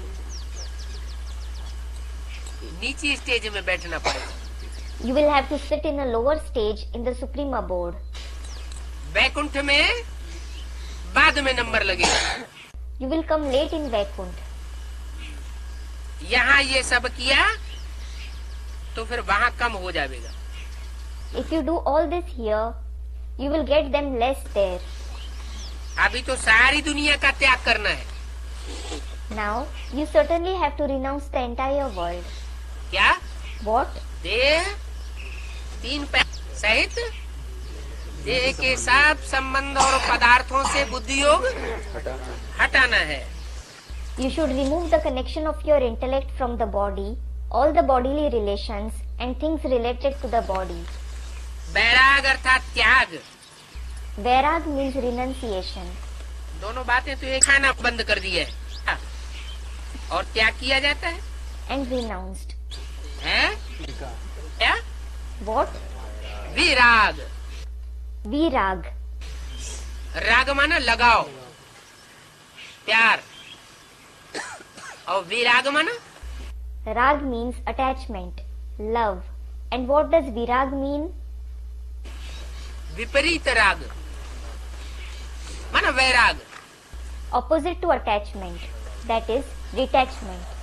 Speaker 2: नीची स्टेज में बैठना पड़ेगा।
Speaker 1: you will have to sit in a lower stage in the supreme abode.
Speaker 2: Vaikuntha में बाद में नंबर लगेगा।
Speaker 1: You will come late in Vaikuntha.
Speaker 2: यहाँ ये सब किया तो फिर वहाँ कम हो जाएगा।
Speaker 1: If you do all this here, you will get them less there.
Speaker 2: अभी तो सारी दुनिया का त्याग करना है।
Speaker 1: Now, you certainly have to renounce the entire world.
Speaker 2: क्या?
Speaker 1: What?
Speaker 2: देह 3 पैर सहित देह के सब संबंध और पदार्थों से बुद्धि योग हटाना है।
Speaker 1: You should remove the connection of your intellect from the body, all the bodily relations and things related to the body.
Speaker 2: वैराग अर्थात त्याग।
Speaker 1: Vairag means renunciation.
Speaker 2: दोनों बातें तो एक खाना बंद कर दिया है और त्याग किया जाता है।
Speaker 1: And renounced.
Speaker 2: हैं? क्या?
Speaker 1: What?
Speaker 2: विराग।
Speaker 1: Virag.
Speaker 2: राग माना लगाओ, प्यार, और विराग माना
Speaker 1: Rag means attachment, love. And what does Virag mean?
Speaker 2: विपरीत राग माना वैराग।
Speaker 1: opposite to attachment, that is detachment.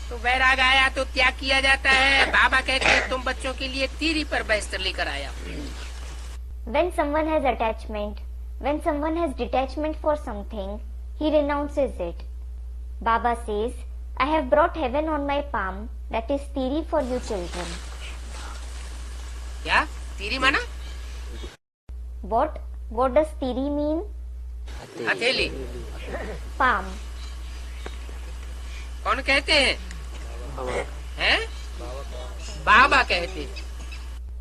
Speaker 2: तो वैराग आया तो त्याग किया जाता है। बाबा कहते हैं तुम बच्चों के लिए तीरी पर बहस्तर लेकर आया।
Speaker 1: When someone has attachment, when someone has detachment for something, he renounces it. Baba says, I have brought heaven on my palm, that is theory for you children.
Speaker 2: क्या तीरी माना?
Speaker 1: What does theory mean?
Speaker 2: हथेली।
Speaker 1: Palm.
Speaker 2: कौन कहते हैं? हैं? बाबा कहते हैं।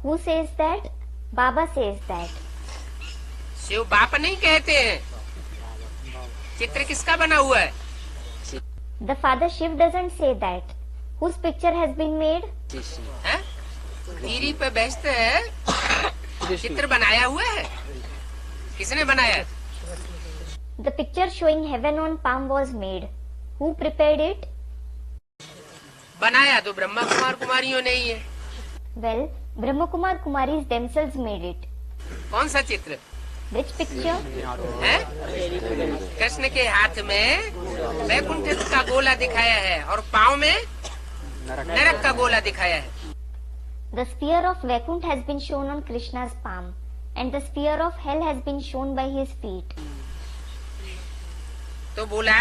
Speaker 1: Who says that? Baba says that.
Speaker 2: Shiv बाप नहीं कहते हैं। चित्र किसका बना हुआ है?
Speaker 1: The Father Shiv doesn't say that. Whose picture has been made?
Speaker 2: हैं? तीरी पे बहस्तर है, चित्र बनाया हुआ है। किसने बनाया?
Speaker 1: The picture showing heaven on palm was made. Who prepared it?
Speaker 2: बनाया तो ब्रह्मा कुमार कुमारियों ने ही है।
Speaker 1: Well, Brahma Kumar Kumaris themselves made it.
Speaker 2: कौन सा चित्र
Speaker 1: Which picture?
Speaker 2: है? कृष्ण के हाथ में वैकुंठ का गोला दिखाया है और पाँव में नरक का गोला दिखाया है।
Speaker 1: The sphere of Vaikuntha has been shown on Krishna's palm, and the sphere of hell has been shown by his feet.
Speaker 2: तो बोला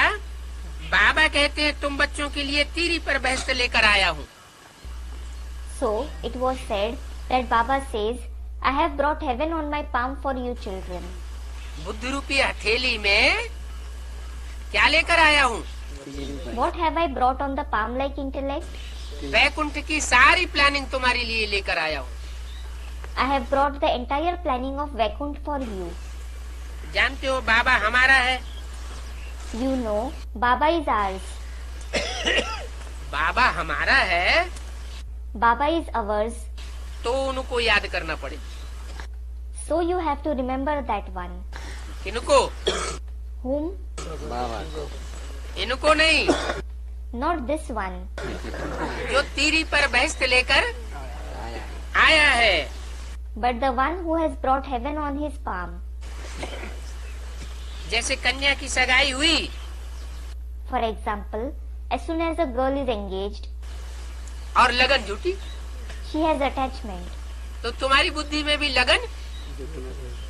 Speaker 2: बाबा कहते हैं तुम बच्चों के लिए तीरी पर बहस्तर लेकर आया हूँ।
Speaker 1: So it was said that Baba says, I have brought heaven on my palm for you children.
Speaker 2: बुद्धि रूपी हथेली में क्या लेकर आया हूँ?
Speaker 1: What have I brought on the palm like intellect?
Speaker 2: Vaikuntha की सारी प्लानिंग तुम्हारे लिए लेकर आया हूँ।
Speaker 1: I have brought the entire planning of Vaikuntha for you.
Speaker 2: जानते हो बाबा हमारा है।
Speaker 1: You know, Baba is ours.
Speaker 2: बाबा हमारा है
Speaker 1: Baba is ours.
Speaker 2: तो उनको याद करना पड़े।
Speaker 1: So you have to remember that one.
Speaker 2: इनको
Speaker 1: Whom?
Speaker 2: इनको नहीं,
Speaker 1: Not this one.
Speaker 2: जो तीरी पर बहस्तर लेकर आया है।
Speaker 1: But the one who has brought heaven on his palm.
Speaker 2: जैसे कन्या की सगाई हुई
Speaker 1: For example, as soon as a girl is engaged,
Speaker 2: और लगन जुटी,
Speaker 1: she has attachment.
Speaker 2: तो तुम्हारी बुद्धि में भी लगन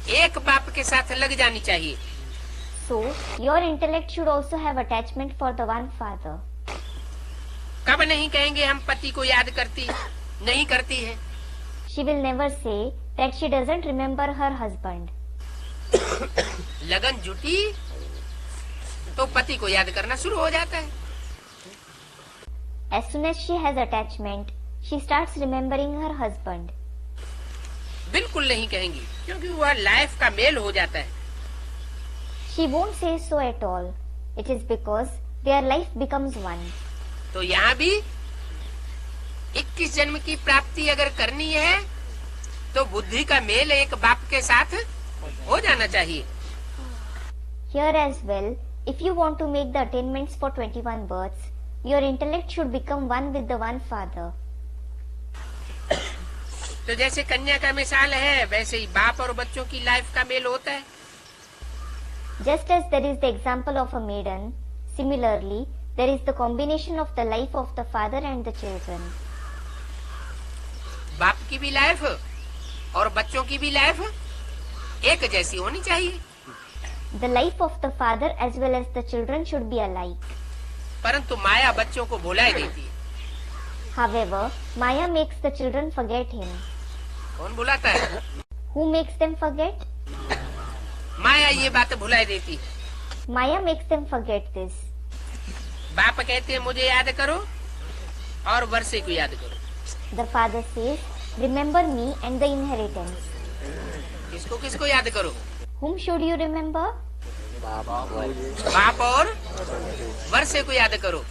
Speaker 2: एक बाप के साथ लग जानी चाहिए।
Speaker 1: So, your intellect should also have attachment for the one father.
Speaker 2: कब नहीं कहेंगे हम पति को याद करती नहीं करती है।
Speaker 1: She will never say that she doesn't remember her husband.
Speaker 2: लगन जुटी तो पति को याद करना शुरू हो जाता है।
Speaker 1: As soon as she has attachment, she starts remembering her husband.
Speaker 2: बिल्कुल नहीं कहेंगी क्योंकि वह लाइफ का मेल हो जाता है।
Speaker 1: She won't say so at all. It is because their life becomes one.
Speaker 2: तो यहाँ भी 21 जन्म की प्राप्ति अगर करनी है तो बुद्धि का मेल एक बाप के साथ हो जाना चाहिए।
Speaker 1: Here as well, if you want to make the attainments for 21 births, your intellect should become one with the one father.
Speaker 2: तो जैसे कन्या का मिसाल है वैसे ही बाप और बच्चों की लाइफ का मेल होता है।
Speaker 1: Just as there is the example of a maiden, similarly, there is the combination of the life of the father and the children.
Speaker 2: बाप की भी लाइफ और बच्चों की भी लाइफ एक जैसी होनी चाहिए।
Speaker 1: The life of the father as well as the children should be alike.
Speaker 2: परंतु माया बच्चों को भुला देती है।
Speaker 1: However, Maya makes the children forget him.
Speaker 2: कौन भुलाता है?
Speaker 1: Who makes them forget?
Speaker 2: माया ये बात भुला देती है।
Speaker 1: Maya makes them forget this.
Speaker 2: बाप कहते हैं मुझे याद करो और वर्षे को याद करो।
Speaker 1: The father says, remember me and the inheritance.
Speaker 2: किसको किसको याद करो?
Speaker 1: Whom should you remember?
Speaker 2: बाप और वर्षे को याद करो।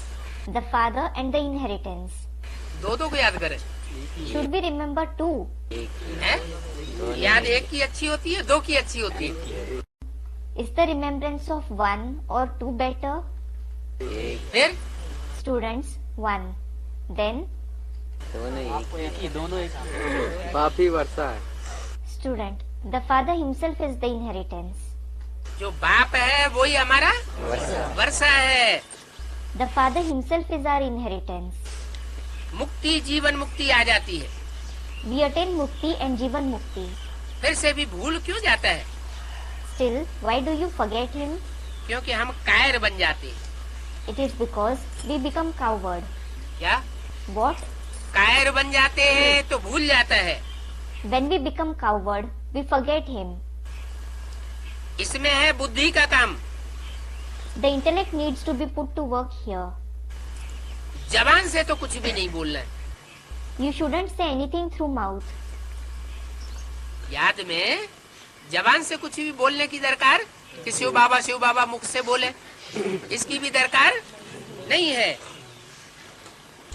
Speaker 1: The father and the inheritance.
Speaker 2: दो को याद करें।
Speaker 1: Should we remember two?
Speaker 2: है? याद एक की अच्छी होती है, दो की अच्छी होती है।
Speaker 1: Is the remembrance of one or two better?
Speaker 2: फिर
Speaker 1: Students, one. Then,
Speaker 3: दोनों एक बाप ही वर्षा है।
Speaker 1: student, the father himself is the inheritance.
Speaker 2: जो बाप है वही हमारा वर्षा है।
Speaker 1: The Father himself is our inheritance.
Speaker 2: मुक्ति जीवन मुक्ति आ जाती है।
Speaker 1: We attain Mukti and Jivan Mukti.
Speaker 2: फिर से भी भूल क्यों जाता है?
Speaker 1: Still, why do you forget him?
Speaker 2: क्योंकि हम कायर बन जाते हैं।
Speaker 1: It is because we become coward.
Speaker 2: क्या?
Speaker 1: What?
Speaker 2: कायर बन जाते हैं तो भूल जाता है।
Speaker 1: When we become coward, we forget him.
Speaker 2: इसमें है बुद्धि का काम।
Speaker 1: The intellect needs to be put to work here.
Speaker 2: जबान से तो कुछ भी नहीं बोलना है।
Speaker 1: You shouldn't say anything through mouth.
Speaker 2: याद में जबान से कुछ भी बोलने की दरकार कि शिव बाबा मुख से बोले, इसकी भी दरकार नहीं है।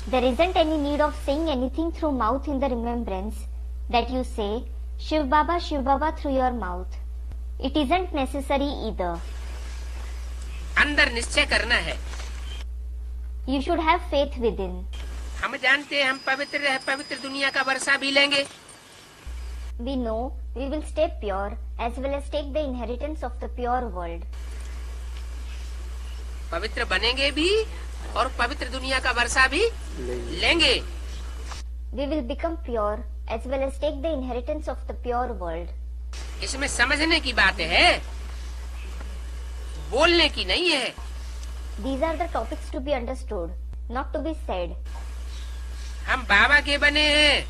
Speaker 1: There isn't any need of saying anything through mouth in the remembrance that you say Shiv Baba through your mouth. It isn't necessary either.
Speaker 2: अंदर निश्चय करना है।
Speaker 1: You should have faith within.
Speaker 2: हम जानते हैं हम पवित्र दुनिया का वर्षा भी लेंगे।
Speaker 1: We know we will stay pure as well as take the inheritance of the pure world.
Speaker 2: पवित्र बनेंगे भी और पवित्र दुनिया का वर्षा भी लेंगे।
Speaker 1: We will become pure as well as take the inheritance of the pure world.
Speaker 2: इसमें समझने की बात है, बोलने की नहीं है।
Speaker 1: These are the topics to be understood, not to be said.
Speaker 2: हम बाबा के बने हैं,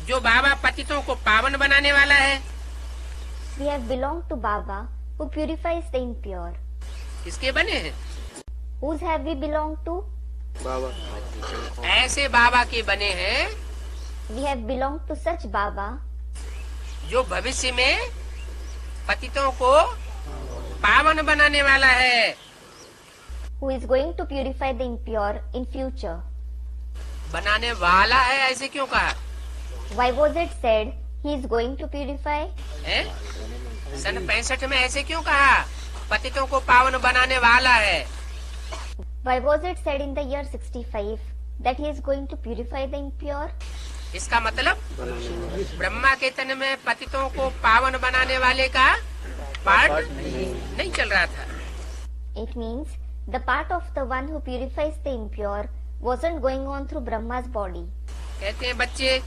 Speaker 2: जो बाबा पतितों को पावन बनाने वाला है।
Speaker 1: We have belonged to Baba, who purifies the impure.
Speaker 2: किसके बने हैं?
Speaker 1: Whose have we belonged to?
Speaker 3: बाबा
Speaker 2: ऐसे बाबा के बने हैं
Speaker 1: We have belonged to such Baba,
Speaker 2: जो भविष्य में पतितों को पावन बनाने वाला है।
Speaker 1: who is going to purify the impure in future.
Speaker 2: बनाने वाला है ऐसे क्यों कहा
Speaker 1: Why was it said he is going to purify?
Speaker 2: है? सन 65 में ऐसे क्यों कहा पतितों को पावन बनाने वाला है?
Speaker 1: Why was it said in the year 65 that he is going to purify the impure?
Speaker 2: इसका मतलब ब्रह्मा के तन में पतितों को पावन बनाने वाले का पाठ नहीं चल रहा था।
Speaker 1: It means the part of the one who purifies the impure wasn't going on through Brahma's body.
Speaker 2: कहते हैं बच्चे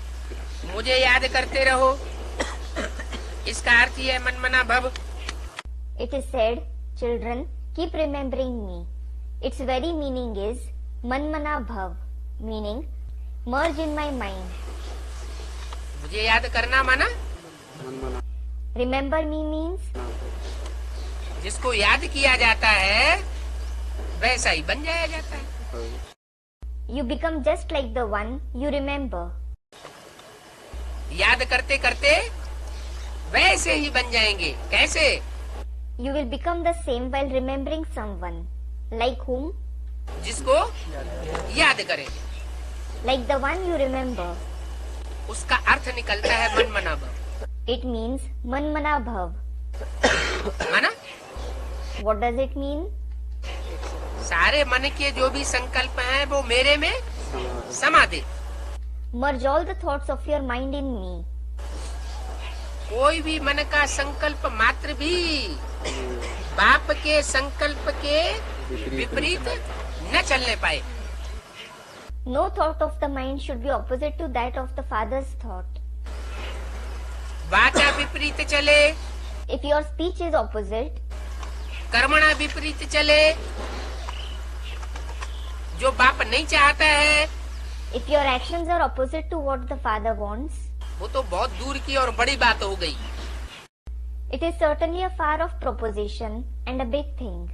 Speaker 2: मुझे याद करते रहो, इसका अर्थ ये है मन मना भव।
Speaker 1: It is said, children, keep remembering me. Its very meaning is manmana bhav, meaning merge in my mind.
Speaker 2: मुझे याद करना माना
Speaker 1: Remember me means
Speaker 2: जिसको याद किया जाता है वैसा ही बन जाया जाता है।
Speaker 1: you become just like the one you remember.
Speaker 2: याद करते करते वैसे ही बन जाएंगे। कैसे?
Speaker 1: You will become the same while remembering someone. Like whom?
Speaker 2: जिसको याद करें
Speaker 1: Like the one you remember.
Speaker 2: उसका अर्थ निकलता है मन मना भव।
Speaker 1: It means manmana bhav.
Speaker 2: माना
Speaker 1: What does it mean?
Speaker 2: सारे मन के जो भी संकल्प हैं वो मेरे में समा दे।
Speaker 1: Merge all the thoughts of your mind in me.
Speaker 2: कोई भी मन का संकल्प मात्र भी बाप के संकल्प के विपरीत न चलने पाए।
Speaker 1: No thought of the mind should be opposite to that of the father's thought.
Speaker 2: वाचा विपरीत चले,
Speaker 1: If your speech is opposite,
Speaker 2: कर्मणा विपरीत चले, जो बाप नहीं चाहता है
Speaker 1: if your actions are opposite to what the father wants,
Speaker 2: वो तो बहुत दूर की और बड़ी बात हो गई।
Speaker 1: it is certainly a far off proposition and a big thing.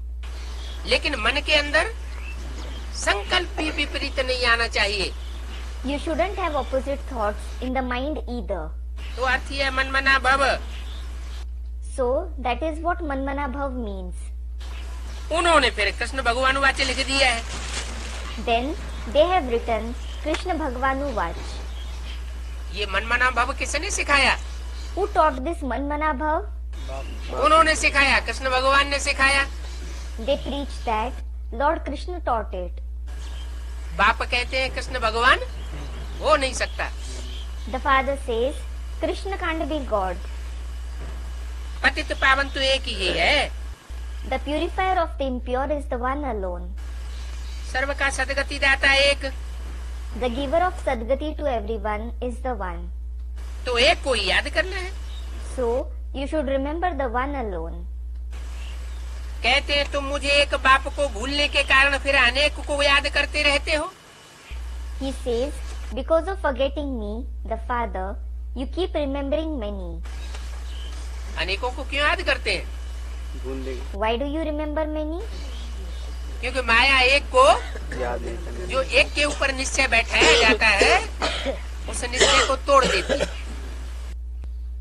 Speaker 2: लेकिन मन के अंदर संकल्प भी विपरीत नहीं आना चाहिए।
Speaker 1: You shouldn't have opposite thoughts in the mind either.
Speaker 2: तो अर्थ है मन मना भव।
Speaker 1: So that is what manmana bhav means.
Speaker 2: उन्होंने फिर कृष्ण भगवान वाच्य लिख दिया है।
Speaker 1: Then they have written Krishna Bhagavanu Vach.
Speaker 2: ये मन मना भव किसने सिखाया?
Speaker 1: Who taught this manmana bhav?
Speaker 2: उन्होंने सिखाया, कृष्ण भगवान ने सिखाया।
Speaker 1: They preached that Lord Krishna taught it.
Speaker 2: बाप कहते हैं कृष्ण भगवान हो नहीं सकता।
Speaker 1: The father says Krishna can't be God.
Speaker 2: पतित पावन तो एक ही है।
Speaker 1: The purifier of the impure is the one alone.
Speaker 2: सर्व का सदगति दाता एक,
Speaker 1: The giver of Sadgati to everyone is the one.
Speaker 2: तो एक को ही याद करना है।
Speaker 1: So, you should remember the one alone.
Speaker 2: कहते हैं तुम मुझे एक बाप को भूलने के कारण फिर अनेक को याद करते रहते हो।
Speaker 1: He says, because of forgetting me, the Father, you keep remembering many.
Speaker 2: अनेकों को क्यों याद करते हैं?
Speaker 3: भूल देंगे,
Speaker 1: Why do you remember many?
Speaker 2: क्योंकि माया एक को,
Speaker 3: याद नहीं करना।
Speaker 2: जो एक के ऊपर निश्चय बैठाया जाता है, उस निश्चय को तोड़ देती है।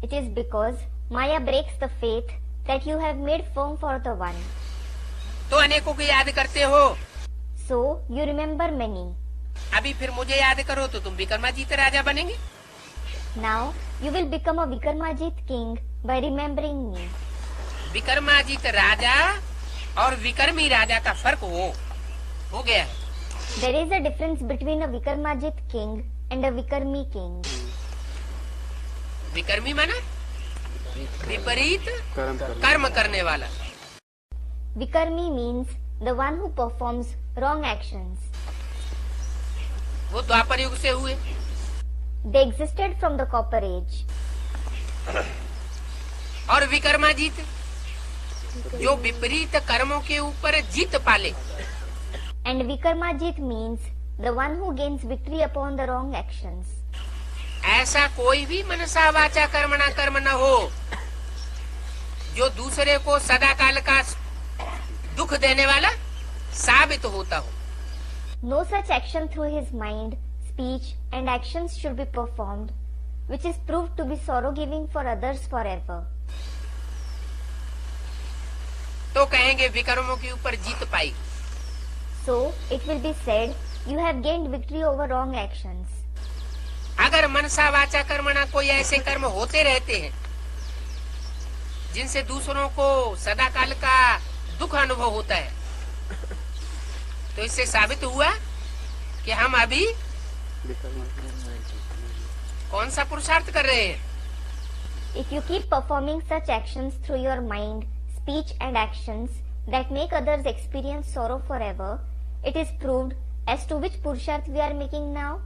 Speaker 1: It is because Maya breaks the faith that you have made firm for the one.
Speaker 2: तो अनेकों को याद करते हो।
Speaker 1: So, you remember many.
Speaker 2: अभी फिर मुझे याद करो तो तुम विक्रमाजीत राजा बनेंगे।
Speaker 1: Now, you will become a Vikarmajit king by remembering me.
Speaker 2: Vikramajeet राजा और विक्रमी राजा का फर्क हो गया है।
Speaker 1: There is a difference between a Vikarmajit king and a Vikarmi king.
Speaker 2: विक्रमी माना विपरीत
Speaker 3: कर्म
Speaker 2: कर्म करने वाला।
Speaker 1: Vikarmi means the one who performs wrong actions.
Speaker 2: वो द्वापर युग से हुए।
Speaker 1: They existed from the Copper Age.
Speaker 2: और विक्रमाजीत जो विपरीत कर्मों के ऊपर जीत पाले।
Speaker 1: And Vikarmajit means the one who gains victory upon the wrong actions.
Speaker 2: ऐसा कोई भी मनसा वाचा कर्मणा कर्म न हो जो दूसरे को सदा काल का दुख देने वाला साबित होता हो।
Speaker 1: No such action through his mind, speech and actions should be performed, which is proved to be sorrow-giving for others forever.
Speaker 2: तो कहेंगे विक्रमों के ऊपर जीत पाई।
Speaker 1: So, it will be said, you have gained victory over wrong actions.
Speaker 2: अगर मनसा वाचा कर्मणा कोई ऐसे कर्म होते रहते हैं जिनसे दूसरों को सदा काल का दुख अनुभव होता है, तो इससे साबित हुआ कि हम अभी कौन सा पुरुषार्थ कर रहे हैं।
Speaker 1: If you keep performing such actions through your mind, speech and actions that make others experience sorrow forever, it is proved as to which Purusharth we are making now.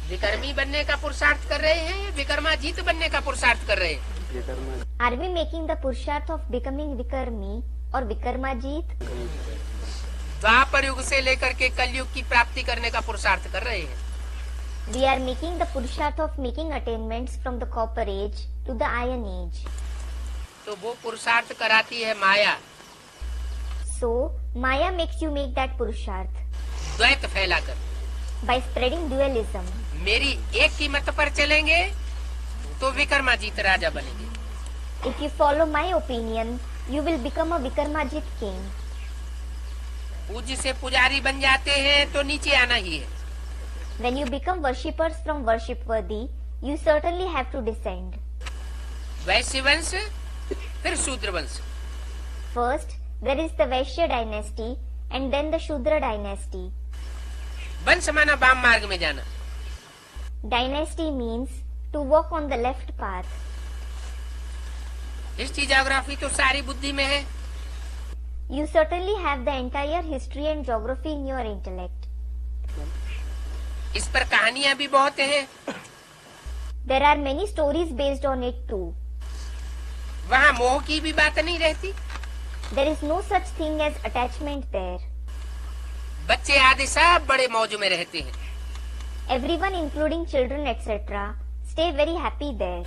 Speaker 2: विक्रमी बनने का पुरुषार्थ कर रहे हैं या विक्रमाजीत बनने का पुरुषार्थ कर रहे हैं?
Speaker 1: Are we making the Purusharth of becoming Vikarmi or Vikarmajit?
Speaker 2: द्वापर युग से लेकर के कलयुग की प्राप्ति करने का पुरुषार्थ कर रहे हैं।
Speaker 1: We are making the Purusharth of making attainments from the Copper Age to the Iron Age.
Speaker 2: तो वो पुरुषार्थ कराती है माया।
Speaker 1: So, Maya makes you make that Purusharth
Speaker 2: द्वैत फैलाकर।
Speaker 1: by spreading dualism.
Speaker 2: मेरी एक की मत पर चलेंगे तो विक्रमाजीत राजा बनेंगे।
Speaker 1: If you follow my opinion, you will become a Vikarmajit king.
Speaker 2: पूज्य से पुजारी बन जाते हैं तो नीचे आना ही है।
Speaker 1: When you become worshippers from worshipworthy, you certainly have to descend.
Speaker 2: वैश्य वंश फिर शूद्र वंश।
Speaker 1: First, there is the Vaishya dynasty and then the Shudra dynasty.
Speaker 2: वंश माना वाम मार्ग में जाना।
Speaker 1: Dynasty means to walk on the left path.
Speaker 2: History geography तो सारी बुद्धि में है।
Speaker 1: You certainly have the entire history and geography in your intellect.
Speaker 2: इस पर कहानियां भी बहुत हैं।
Speaker 1: There are many stories based on it too.
Speaker 2: वहाँ मोह की भी बात नहीं रहती।
Speaker 1: There is no such thing as attachment there.
Speaker 2: बच्चे आदि सब बड़े मौज में रहते हैं।
Speaker 1: Everyone, including children, etc., stay very happy there.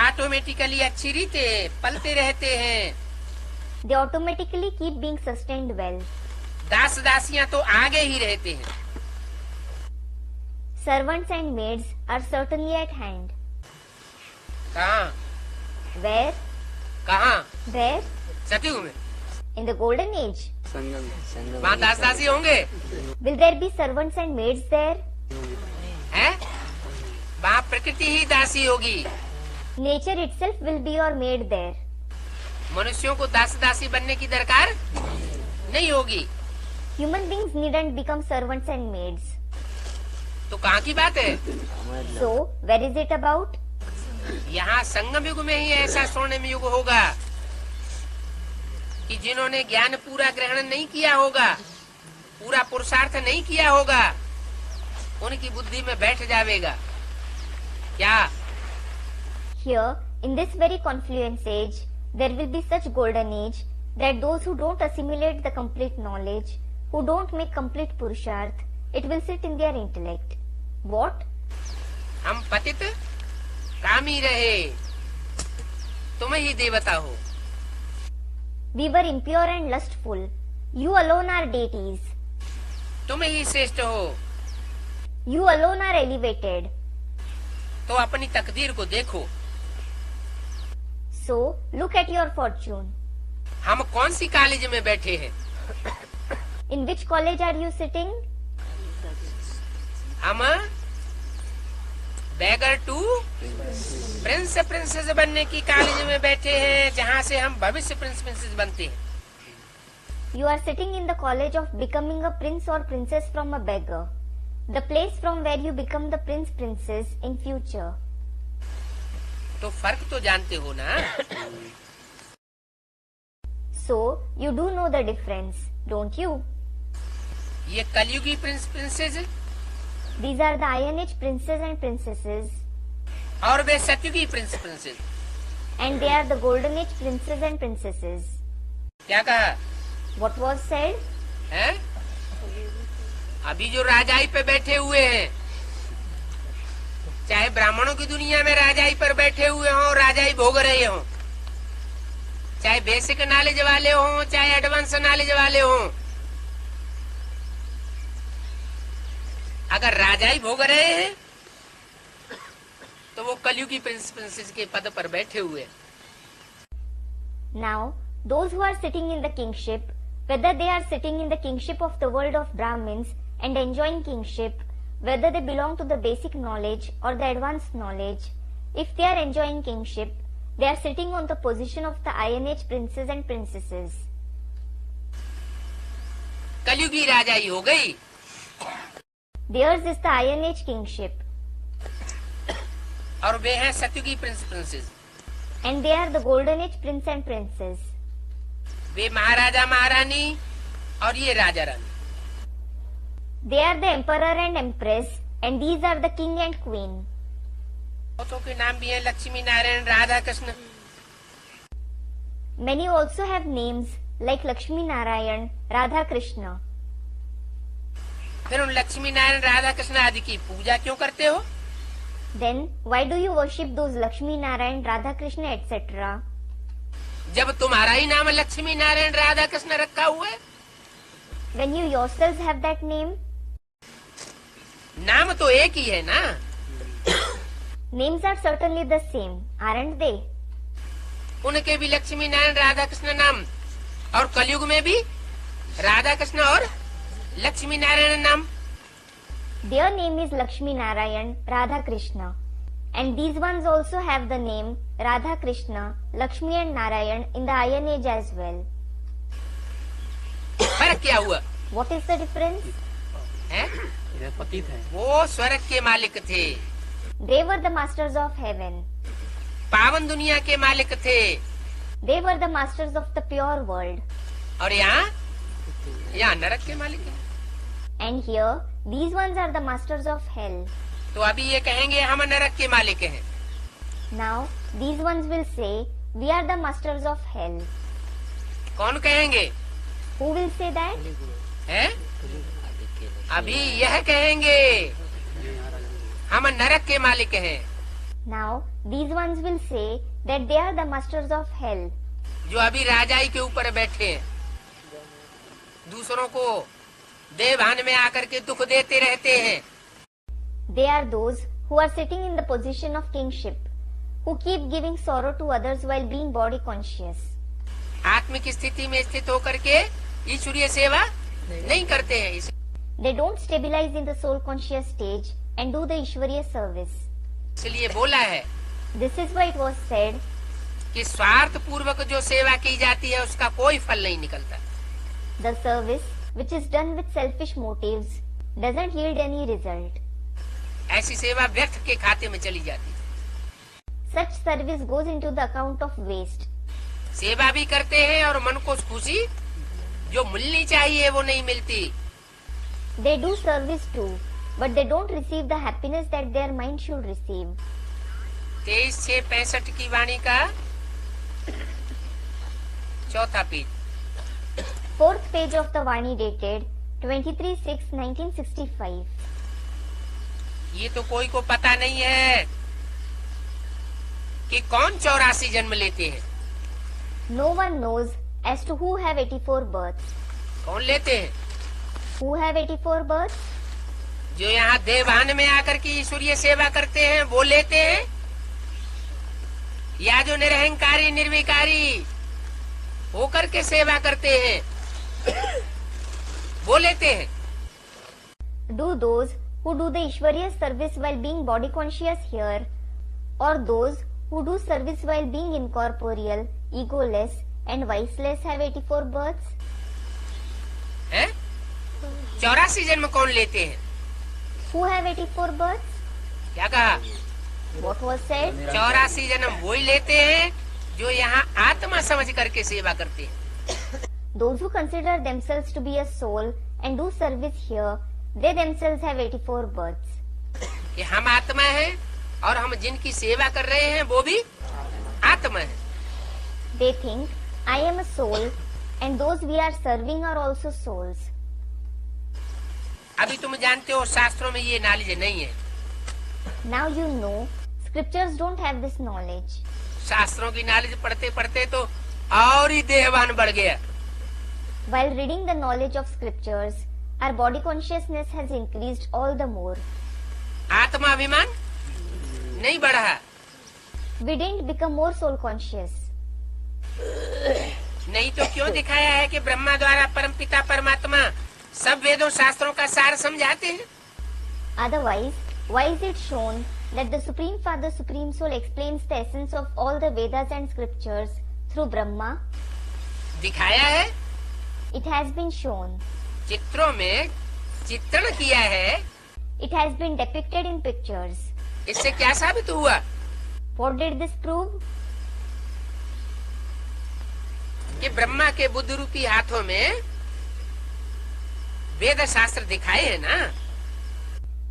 Speaker 2: Automatically अच्छी रीते पलते रहते हैं।
Speaker 1: They automatically keep being sustained well.
Speaker 2: दास दासियां तो आगे ही रहते हैं।
Speaker 1: Servants and maids are certainly at hand.
Speaker 2: कहाँ
Speaker 1: Where?
Speaker 2: कहाँ?
Speaker 1: Where?
Speaker 2: सतयुग में।
Speaker 1: In the golden age.
Speaker 3: संगम
Speaker 2: वहाँ दास दासी होंगे?
Speaker 1: Will there be servants and maids there?
Speaker 2: हैं? वहाँ प्रकृति ही दासी होगी।
Speaker 1: Nature itself will be your maid there.
Speaker 2: मनुष्यों को दास दासी बनने की दरकार नहीं होगी।
Speaker 1: Human beings needn't become servants and maids.
Speaker 2: तो कहाँ की बात है?
Speaker 1: So, where is it about?
Speaker 2: यहाँ संगम युग में ही ऐसा स्वर्णिम युग होगा कि जिन्होंने ज्ञान पूरा ग्रहण नहीं किया होगा, पूरा पुरुषार्थ नहीं किया होगा, उनकी बुद्धि में बैठ जाएगा क्या?
Speaker 1: Here, in this very confluence age, there will be such golden age that those who don't assimilate the complete knowledge, who don't make complete purusharth, it will sit in their intellect. What?
Speaker 2: हम पतित कामी रहे, तुम ही देवता हो।
Speaker 1: We were impure and lustful. You alone are deities.
Speaker 2: तुम ही श्रेष्ठ हो।
Speaker 1: You alone are elevated.
Speaker 2: तो अपनी तकदीर को देखो।
Speaker 1: So, look at your fortune.
Speaker 2: हम कौन सी कॉलेज में बैठे हैं?
Speaker 1: In which college are you sitting?
Speaker 2: हम बैगर टू प्रिंस प्रिंसेस बनने की कॉलेज में बैठे हैं, जहाँ से हम भविष्य प्रिंस प्रिंसेस बनते हैं।
Speaker 1: You are sitting in the college of becoming a prince or princess from a beggar. The place from where you become the prince princess in future.
Speaker 2: तो फर्क तो जानते हो ना?
Speaker 1: So, you do know the difference, don't you?
Speaker 2: ये कलयुगी prince princess
Speaker 1: These are the Iron Age princes and princesses,
Speaker 2: और वे सतयुगी prince princess.
Speaker 1: and they are the Golden Age princes and princesses.
Speaker 2: क्या कहा
Speaker 1: What was said?
Speaker 2: है? अभी जो राजाई पे बैठे हुए हैं, चाहे ब्राह्मणों की दुनिया में राजाई पर बैठे हुए हों, राजाई भोग रहे हों, चाहे बेसिक नॉलेज वाले हों, चाहे एडवांस नॉलेज वाले हों, अगर राजाई भोग रहे हैं तो वो कलयुगी प्रिंस प्रिंसेस के पद पर बैठे हुए हैं।
Speaker 1: Now, those who are sitting in the kingship, whether they are sitting in the kingship of the world of Brahmins and enjoying kingship, whether they belong to the basic knowledge or the advanced knowledge, if they are enjoying kingship, they are sitting on the position of the Iron Age princes and princesses.
Speaker 2: कलयुगी राजाई हो गई,
Speaker 1: Theirs is the Iron Age kingship,
Speaker 2: और वे हैं सतयुगी prince princess.
Speaker 1: and they are the Golden Age prince and princess.
Speaker 2: वे महाराजा महारानी और ये Raja Rani.
Speaker 1: They are the emperor and empress, and these are the king and queen.
Speaker 2: बहुतों के नाम भी हैं, Lakshmi Narayan, Radha Krishna.
Speaker 1: Many also have names like Lakshmi Narayan, Radha Krishna.
Speaker 2: फिर उन लक्ष्मी नारायण राधा कृष्ण आदि की पूजा क्यों करते हो?
Speaker 1: Then why do you worship those Lakshmi Narayan, Radha Krishna, etc.?
Speaker 2: जब तुम्हारा ही नाम लक्ष्मी नारायण राधा कृष्ण रखा हुआ है।
Speaker 1: When you yourselves have that name?
Speaker 2: नाम तो एक ही है ना।
Speaker 1: Names are certainly the same, aren't they?
Speaker 2: उनके भी लक्ष्मी नारायण राधा कृष्ण नाम, और कलयुग में भी राधा कृष्ण और लक्ष्मी नारायण नाम।
Speaker 1: Their name is Lakshmi Narayan, Radha Krishna, and these ones also have the name Radha Krishna, Lakshmi and Narayan in the Iron Age as well.
Speaker 2: फर्क क्या हुआ
Speaker 1: What is the difference?
Speaker 2: है?
Speaker 3: इधर पतित है।
Speaker 2: वो स्वर्ग के मालिक थे,
Speaker 1: They were the masters of heaven.
Speaker 2: पावन दुनिया के मालिक थे,
Speaker 1: They were the masters of the pure world.
Speaker 2: और यहाँ नरक के मालिक हैं।
Speaker 1: And here, these ones are the masters of hell.
Speaker 2: तो अभी ये कहेंगे हम नरक के मालिक हैं।
Speaker 1: Now, these ones will say, we are the masters of hell.
Speaker 2: कौन कहेंगे?
Speaker 1: Who will say that?
Speaker 2: हैं? अभी यह कहेंगे हम नरक के मालिक हैं,
Speaker 1: Now, these ones will say that they are the masters of hell.
Speaker 2: जो अभी राजाई के ऊपर बैठे हैं, दूसरों को देवभान में आकर के दुख देते रहते हैं।
Speaker 1: They are those who are sitting in the position of kingship, who keep giving sorrow to others while being body conscious.
Speaker 2: आत्मिक स्थिति में स्थित होकर के ईश्वरीय सेवा नहीं करते हैं।
Speaker 1: They don't stabilize in the soul conscious stage and do the Ishwariya service.
Speaker 2: इसलिए बोला है
Speaker 1: This is why it was said
Speaker 2: कि स्वार्थ पूर्वक जो सेवा की जाती है उसका कोई फल नहीं निकलता।
Speaker 1: the service which is done with selfish motives doesn't yield any result.
Speaker 2: ऐसी सेवा व्यर्थ के खाते में चली जाती है।
Speaker 1: Such service goes into the account of waste.
Speaker 2: सेवा भी करते हैं और मन को खुशी जो मिलनी चाहिए वो नहीं मिलती।
Speaker 1: They do service too, but they don't receive the happiness that their mind should receive.
Speaker 2: 23/6/65 की वाणी का चौथा page.
Speaker 1: 4th page of the Vani dated 23/6/1965.
Speaker 2: ये तो कोई को पता नहीं है कि कौन 84 जन्म लेते हैं।
Speaker 1: No one knows as to who have 84 births.
Speaker 2: कौन लेते हैं?
Speaker 1: Who have 84 births?
Speaker 2: जो यहाँ देवान में आकर के ईश्वरीय सेवा करते हैं वो लेते हैं, या जो निरहंकारी निर्विकारी होकर के सेवा करते हैं वो लेते हैं।
Speaker 1: Do those who do the Ishwariya service while being body conscious here, or those who do service while being incorporeal, egoless and viceless have 84 births?
Speaker 2: हैं? 84 जन्म कौन लेते हैं?
Speaker 1: Who have 84 births?
Speaker 2: क्या कहा?
Speaker 1: What was said?
Speaker 2: 84 जन्म वही लेते हैं जो यहाँ आत्मा समझ करके सेवा करते हैं।
Speaker 1: Those who consider themselves to be a soul and do service here, they themselves have 84 births.
Speaker 2: कि हम आत्मा हैं और हम जिनकी सेवा कर रहे हैं वो भी आत्मा है।
Speaker 1: They think, I am a soul and those we are serving are also souls.
Speaker 2: अभी तुम जानते हो शास्त्रों में ये नॉलेज नहीं है।
Speaker 1: Now you know, scriptures don't have this knowledge.
Speaker 2: शास्त्रों की नॉलेज पढ़ते पढ़ते तो और ही देहवान बढ़ गया।
Speaker 1: While reading the knowledge of scriptures, our body consciousness has increased all the more.
Speaker 2: आत्माभिमान नहीं बढ़ा।
Speaker 1: We didn't become more soul conscious.
Speaker 2: नहीं तो क्यों दिखाया है कि ब्रह्मा द्वारा परमपिता परमात्मा सब वेदों शास्त्रों का सार समझाते हैं?
Speaker 1: Otherwise, why is it shown that the Supreme Father, Supreme Soul explains the essence of all the Vedas and scriptures through Brahma?
Speaker 2: दिखाया है,
Speaker 1: It has been shown.
Speaker 2: चित्रों में चित्रण किया है।
Speaker 1: It has been depicted in pictures.
Speaker 2: इससे क्या साबित हुआ?
Speaker 1: What did this prove?
Speaker 2: कि ब्रह्मा के बुद्ध रूपी हाथों में वेद शास्त्र दिखाए है ना।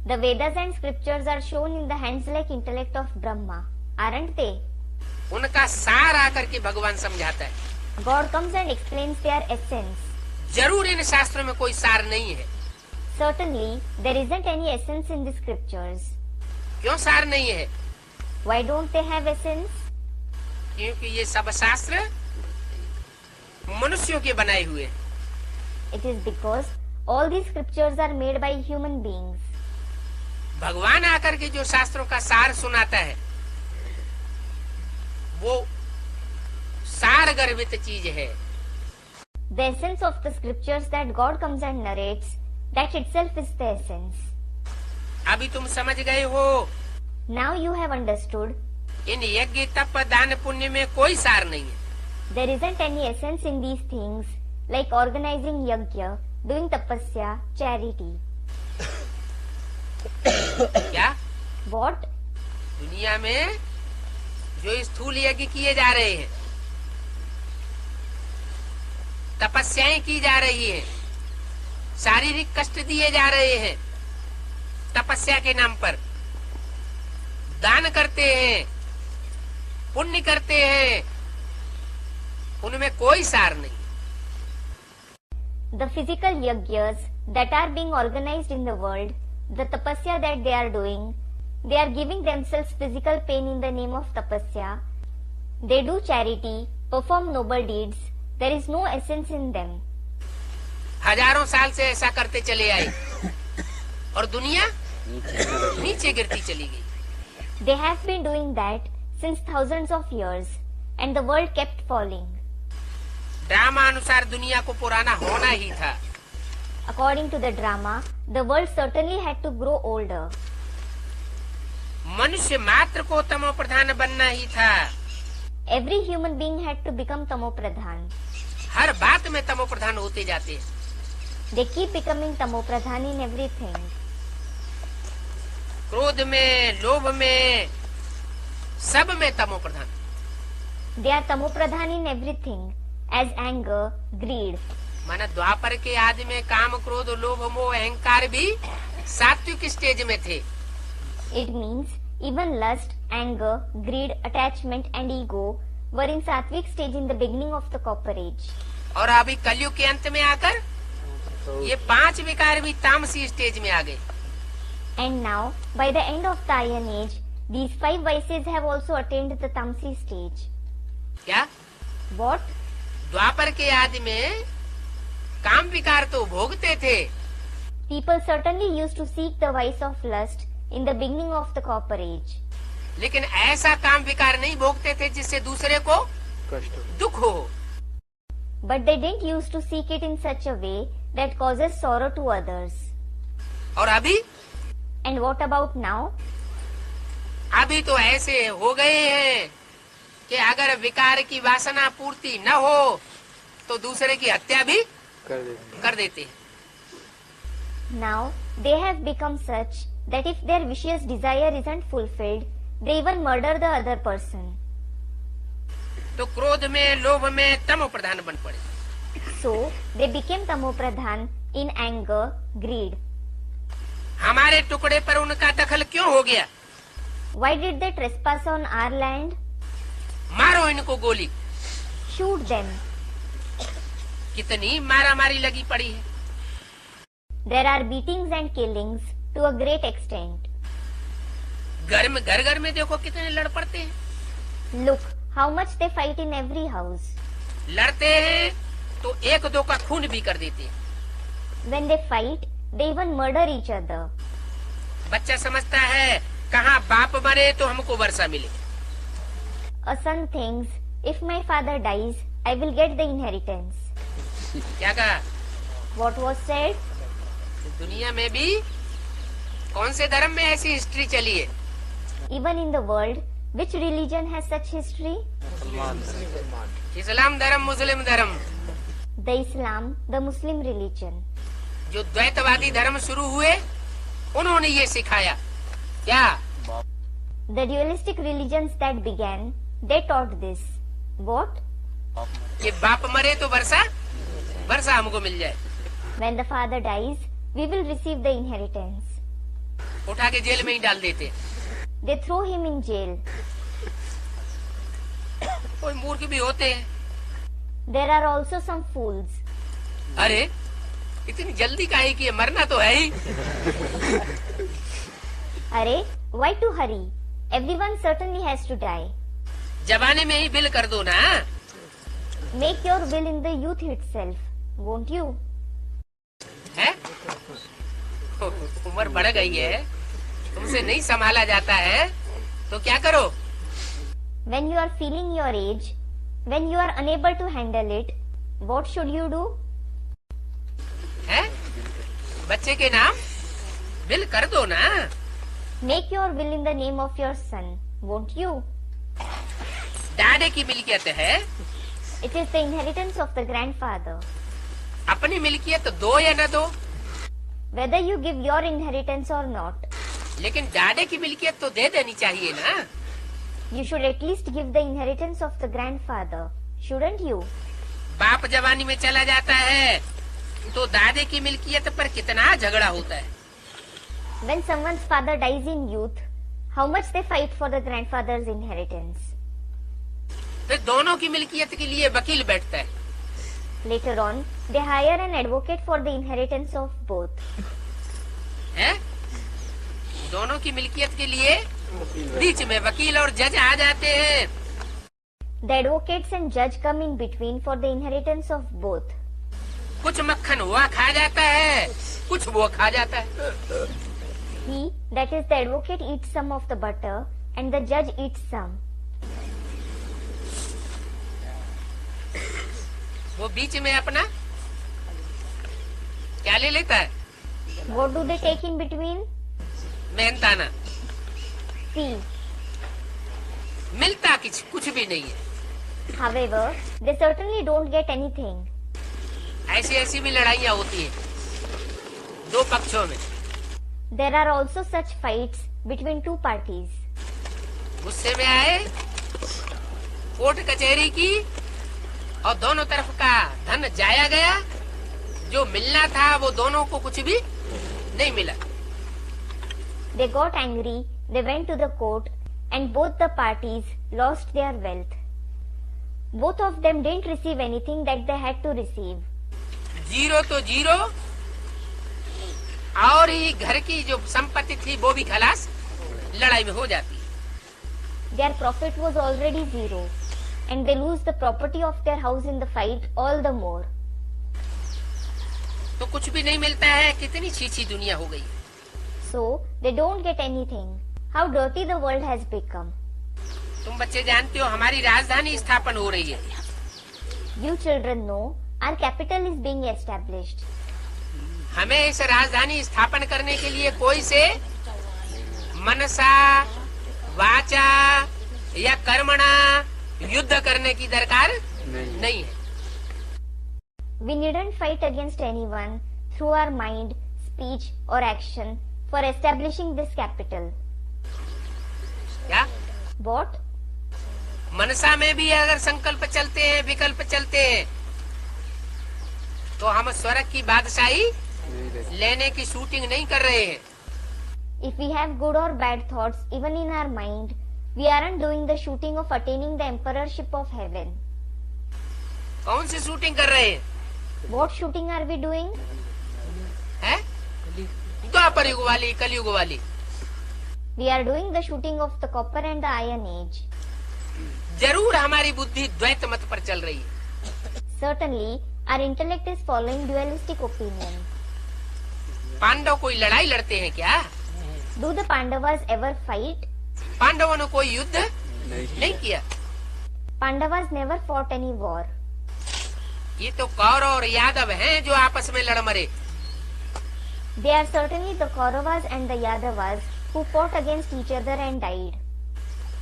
Speaker 1: The Vedas and scriptures are shown in the hands-like intellect of Brahma, aren't they?
Speaker 2: उनका सार आकर के भगवान समझाता है।
Speaker 1: God comes and explains their essence.
Speaker 2: जरूर इन शास्त्रों में कोई सार नहीं है।
Speaker 1: Certainly, there isn't any essence in the scriptures.
Speaker 2: क्यों सार नहीं है?
Speaker 1: Why don't they have essence?
Speaker 2: क्योंकि ये सब शास्त्र मनुष्यों के बनाए हुए हैं।
Speaker 1: It is because all these scriptures are made by human beings.
Speaker 2: भगवान आकर के जो शास्त्रों का सार सुनाता है वो सार गर्भित चीज है।
Speaker 1: The essence of the scriptures that God comes and narrates, that itself is the essence.
Speaker 2: अभी तुम समझ गए हो।
Speaker 1: Now you have understood.
Speaker 2: इन यज्ञ तप दान पुण्य में कोई सार नहीं है।
Speaker 1: There isn't any essence in these things, like organizing yajna, doing tapasya, charity.
Speaker 2: क्या?
Speaker 1: What?
Speaker 2: दुनिया में जो स्थूल यज्ञ किए जा रहे हैं, तपस्याएं की जा रही हैं, शारीरिक कष्ट दिए जा रहे हैं, तपस्या के नाम पर दान करते हैं, पुण्य करते हैं, उनमें कोई सार नहीं।
Speaker 1: The physical yajnas that are being organized in the world, the tapasya that they are doing, they are giving themselves physical pain in the name of tapasya. They do charity, perform noble deeds. There is no essence in them.
Speaker 2: हजारों साल से ऐसा करते चले आए और दुनिया नीचे गिरती चली गई।
Speaker 1: They have been doing that since thousands of years, and the world kept falling.
Speaker 2: Drama अनुसार दुनिया को पुराना होना ही था।
Speaker 1: According to the drama, the world certainly had to grow older.
Speaker 2: मनुष्य मात्र को तमो प्रधान बनना ही था।
Speaker 1: Every human being had to become tamo pradhan.
Speaker 2: हर बात में तमो प्रधान होते जाते हैं।
Speaker 1: They keep becoming tamo pradhan in everything.
Speaker 2: क्रोध में, लोभ में, सब में तमो प्रधान।
Speaker 1: They are tamopradhan in everything, as anger, greed.
Speaker 2: माना द्वापर के आदि में काम क्रोध लोभ मोह अहंकार भी सात्विक स्टेज में थे।
Speaker 1: It means even lust, anger, greed, attachment and ego were in sattvic stage in the beginning of the copper age.
Speaker 2: और अभी कलयुग के अंत में आकर ये 5 विकार भी तामसी स्टेज में आ गए।
Speaker 1: And now, by the end of the Iron Age, these 5 vices have also attained the Tamsi stage.
Speaker 2: क्या?
Speaker 1: What?
Speaker 2: द्वापर के आदि में काम विकार तो भोगते थे।
Speaker 1: People certainly used to seek the vice of lust in the beginning of the copper age.
Speaker 2: लेकिन ऐसा काम विकार नहीं भोगते थे जिससे दूसरे को
Speaker 3: कष्ट हो।
Speaker 2: दुख हो।
Speaker 1: But they didn't used to seek it in such a way that causes sorrow to others.
Speaker 2: और अभी
Speaker 1: And what about now?
Speaker 2: अभी तो ऐसे हो गए हैं कि अगर विकार की वासना पूर्ति न हो तो दूसरे की हत्या भी कर देते हैं।
Speaker 1: Now, they have become such that if their vicious desire isn't fulfilled, they even murder the other person.
Speaker 2: तो क्रोध में लोभ में तमो प्रधान बन पड़े।
Speaker 1: So, they became tamopradhan in anger, greed.
Speaker 2: हमारे टुकड़े पर उनका दखल क्यों हो गया?
Speaker 1: Why did they trespass on our land?
Speaker 2: मारो इनको गोली।
Speaker 1: Shoot them.
Speaker 2: कितनी मारामारी लगी पड़ी है।
Speaker 1: There are beatings and killings to a great extent.
Speaker 2: घर में देखो कितने लड़ पड़ते हैं।
Speaker 1: Look how much they fight in every house.
Speaker 2: लड़ते हैं तो एक दो का खून भी कर देते हैं।
Speaker 1: When they fight, they even murder each other.
Speaker 2: बच्चा समझता है कहाँ बाप मरे तो हमको वर्षा मिले।
Speaker 1: A son thinks, if my father dies, I will get the inheritance.
Speaker 2: क्या कहा?
Speaker 1: What was said?
Speaker 2: दुनिया में भी कौन से धर्म में ऐसी हिस्ट्री चली है?
Speaker 1: Even in the world, which religion has such history?
Speaker 2: इस्लाम धर्म, मुस्लिम धर्म।
Speaker 1: The Islam, the Muslim religion.
Speaker 2: जो द्वैतवादी धर्म शुरू हुए उन्होंने ये सिखाया। क्या?
Speaker 1: The dualistic religions that began, they taught this. What?
Speaker 2: कि बाप मरे तो वर्षा हमको मिल जाए।
Speaker 1: When the father dies, we will receive the inheritance.
Speaker 2: उठा के जेल में ही डाल देते।
Speaker 1: They throw him in jail.
Speaker 2: कोई मूर्ख भी होते हैं।
Speaker 1: There are also some fools.
Speaker 2: अरे इतनी जल्दी काहे कि मरना तो है ही।
Speaker 1: अरे, why to hurry? Everyone certainly has to die.
Speaker 2: जवानी में ही बिल कर दो ना।
Speaker 1: Make your will in the youth itself, won't you?
Speaker 2: है? उम्र बढ़ गई है, तुमसे नहीं संभाला जाता है, तो क्या करो?
Speaker 1: When you are feeling your age, when you are unable to handle it, what should you do?
Speaker 2: है? बच्चे के नाम बिल कर दो ना।
Speaker 1: Make your will in the name of your son, won't you?
Speaker 2: दादे की मिल्कियत है।
Speaker 1: It is the inheritance of the grandfather.
Speaker 2: अपनी मिल्कियत दो या न दो,
Speaker 1: Whether you give your inheritance or not,
Speaker 2: लेकिन दादे की मिल्कियत तो दे देनी चाहिए ना।
Speaker 1: you should at least give the inheritance of the grandfather, shouldn't you?
Speaker 2: बाप जवानी में चला जाता है तो दादे की मिल्कियत पर कितना झगड़ा होता है।
Speaker 1: When someone's father dies in youth, how much they fight for the grandfather's inheritance.
Speaker 2: फिर दोनों की मिल्कियत के लिए वकील बैठता है।
Speaker 1: Later on, they hire an advocate for the inheritance of both.
Speaker 2: है? दोनों की मिल्कियत के लिए बीच में वकील और जज आ जाते हैं।
Speaker 1: The advocates and judge come in between for the inheritance of both.
Speaker 2: कुछ मक्खन हुआ खा जाता है, कुछ वो खा जाता है।
Speaker 1: He, that is the advocate, eats some of the butter and the judge eats some.
Speaker 2: वो बीच में अपना क्या ले लेता है?
Speaker 1: What do they take in between?
Speaker 2: मेहनताना।
Speaker 1: Fee.
Speaker 2: मिलता कुछ भी नहीं है।
Speaker 1: However, they certainly don't get anything.
Speaker 2: ऐसी भी लड़ाइयाँ होती हैं दो पक्षों में।
Speaker 1: There are also such fights between two parties.
Speaker 2: गुस्से में आए कोर्ट कचहरी की और दोनों तरफ का धन जाया गया। जो मिलना था वो दोनों को कुछ भी नहीं मिला।
Speaker 1: They got angry, they went to the court, and both the parties lost their wealth. Both of them didn't receive anything that they had to receive.
Speaker 2: Zero तो जीरो, और ही घर की जो संपत्ति थी वो भी खलास लड़ाई में हो जाती।
Speaker 1: Their profit was already zero, and they lose the property of their house in the fight all the more.
Speaker 2: तो कुछ भी नहीं मिलता है। कितनी छीछी दुनिया हो गई।
Speaker 1: So they don't get anything. How dirty the world has become.
Speaker 2: तुम बच्चे जानते हो हमारी राजधानी स्थापन हो रही है।
Speaker 1: You children know our capital is being established.
Speaker 2: हमें इस राजधानी स्थापन करने के लिए कोई से मनसा, वाचा या कर्मणा युद्ध करने की दरकार नहीं है।
Speaker 1: We needn't fight against anyone through our mind, speech or action for establishing this capital.
Speaker 2: क्या?
Speaker 1: What?
Speaker 2: मनसा में भी अगर संकल्प चलते हैं, विकल्प चलते हैं, तो हम स्वर्ग की बादशाही लेने की शूटिंग नहीं कर रहे हैं।
Speaker 1: If we have good or bad thoughts even in our mind, we aren't doing the shooting of attaining the emperorship of heaven.
Speaker 2: कौन सी शूटिंग कर रहे हैं?
Speaker 1: What shooting are we doing?
Speaker 2: है? द्वापर युग वाली, कलयुग वाली।
Speaker 1: We are doing the shooting of the copper and the iron age.
Speaker 2: जरूर हमारी बुद्धि द्वैत मत पर चल रही है।
Speaker 1: Certainly, our intellect is following dualistic opinion.
Speaker 2: Pandav कोई लड़ाई लड़ते हैं क्या?
Speaker 1: Do the Pandavas ever fight?
Speaker 2: पांडवों ने कोई युद्ध नहीं किया।
Speaker 1: Pandavas never fought any war.
Speaker 2: ये तो कौरव और यादव हैं जो आपस में लड़ मरे।
Speaker 1: They are certainly the Kauravas and the Yadavas who fought against each other and died.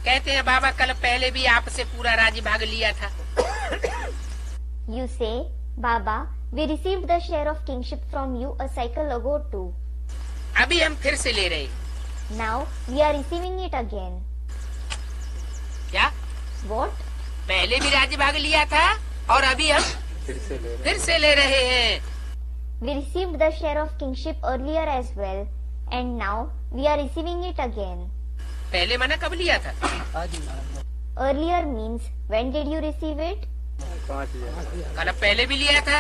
Speaker 2: कहते हैं बाबा कल पहले भी आपसे पूरा राज्य भाग लिया था।
Speaker 1: You say, Baba, we received the share of kingship from you a cycle ago too.
Speaker 2: अभी हम फिर से ले रहे।
Speaker 1: Now we are receiving it again.
Speaker 2: क्या?
Speaker 1: What?
Speaker 2: पहले भी राज्य भाग लिया था और अभी हम फिर से ले रहे हैं।
Speaker 1: We received the share of kingship earlier as well, and now we are receiving it again.
Speaker 2: पहले मना कब लिया था?
Speaker 1: Earlier means when did you receive it?
Speaker 3: 5,000।
Speaker 2: कल पहले भी लिया था।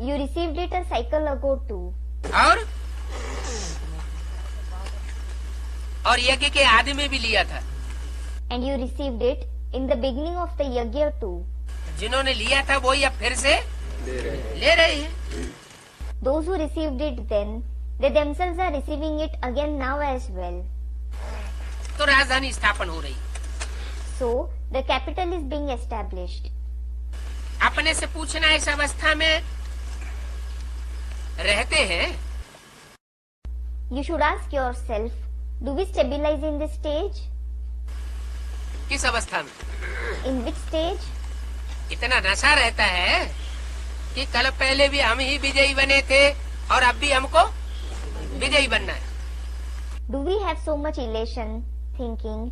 Speaker 1: You received it a cycle ago too.
Speaker 2: और यज्ञ के आदि में भी लिया था।
Speaker 1: And you received it in the beginning of the yajna too.
Speaker 2: जिन्होंने लिया था वही अब फिर से ले रहे हैं।
Speaker 1: Those who received it then, they themselves are receiving it again now as well.
Speaker 2: तो राजधानी स्थापन हो रही।
Speaker 1: So the capital is being established.
Speaker 2: अपने से पूछना इस अवस्था में रहते हैं।
Speaker 1: You should ask yourself, do we stabilize in this stage?
Speaker 2: किस अवस्था में?
Speaker 1: In which stage?
Speaker 2: इतना नशा रहता है कि कल पहले भी हम ही विजयी बने थे और अब भी हमको विजयी बनना है।
Speaker 1: Do we have so much elation, thinking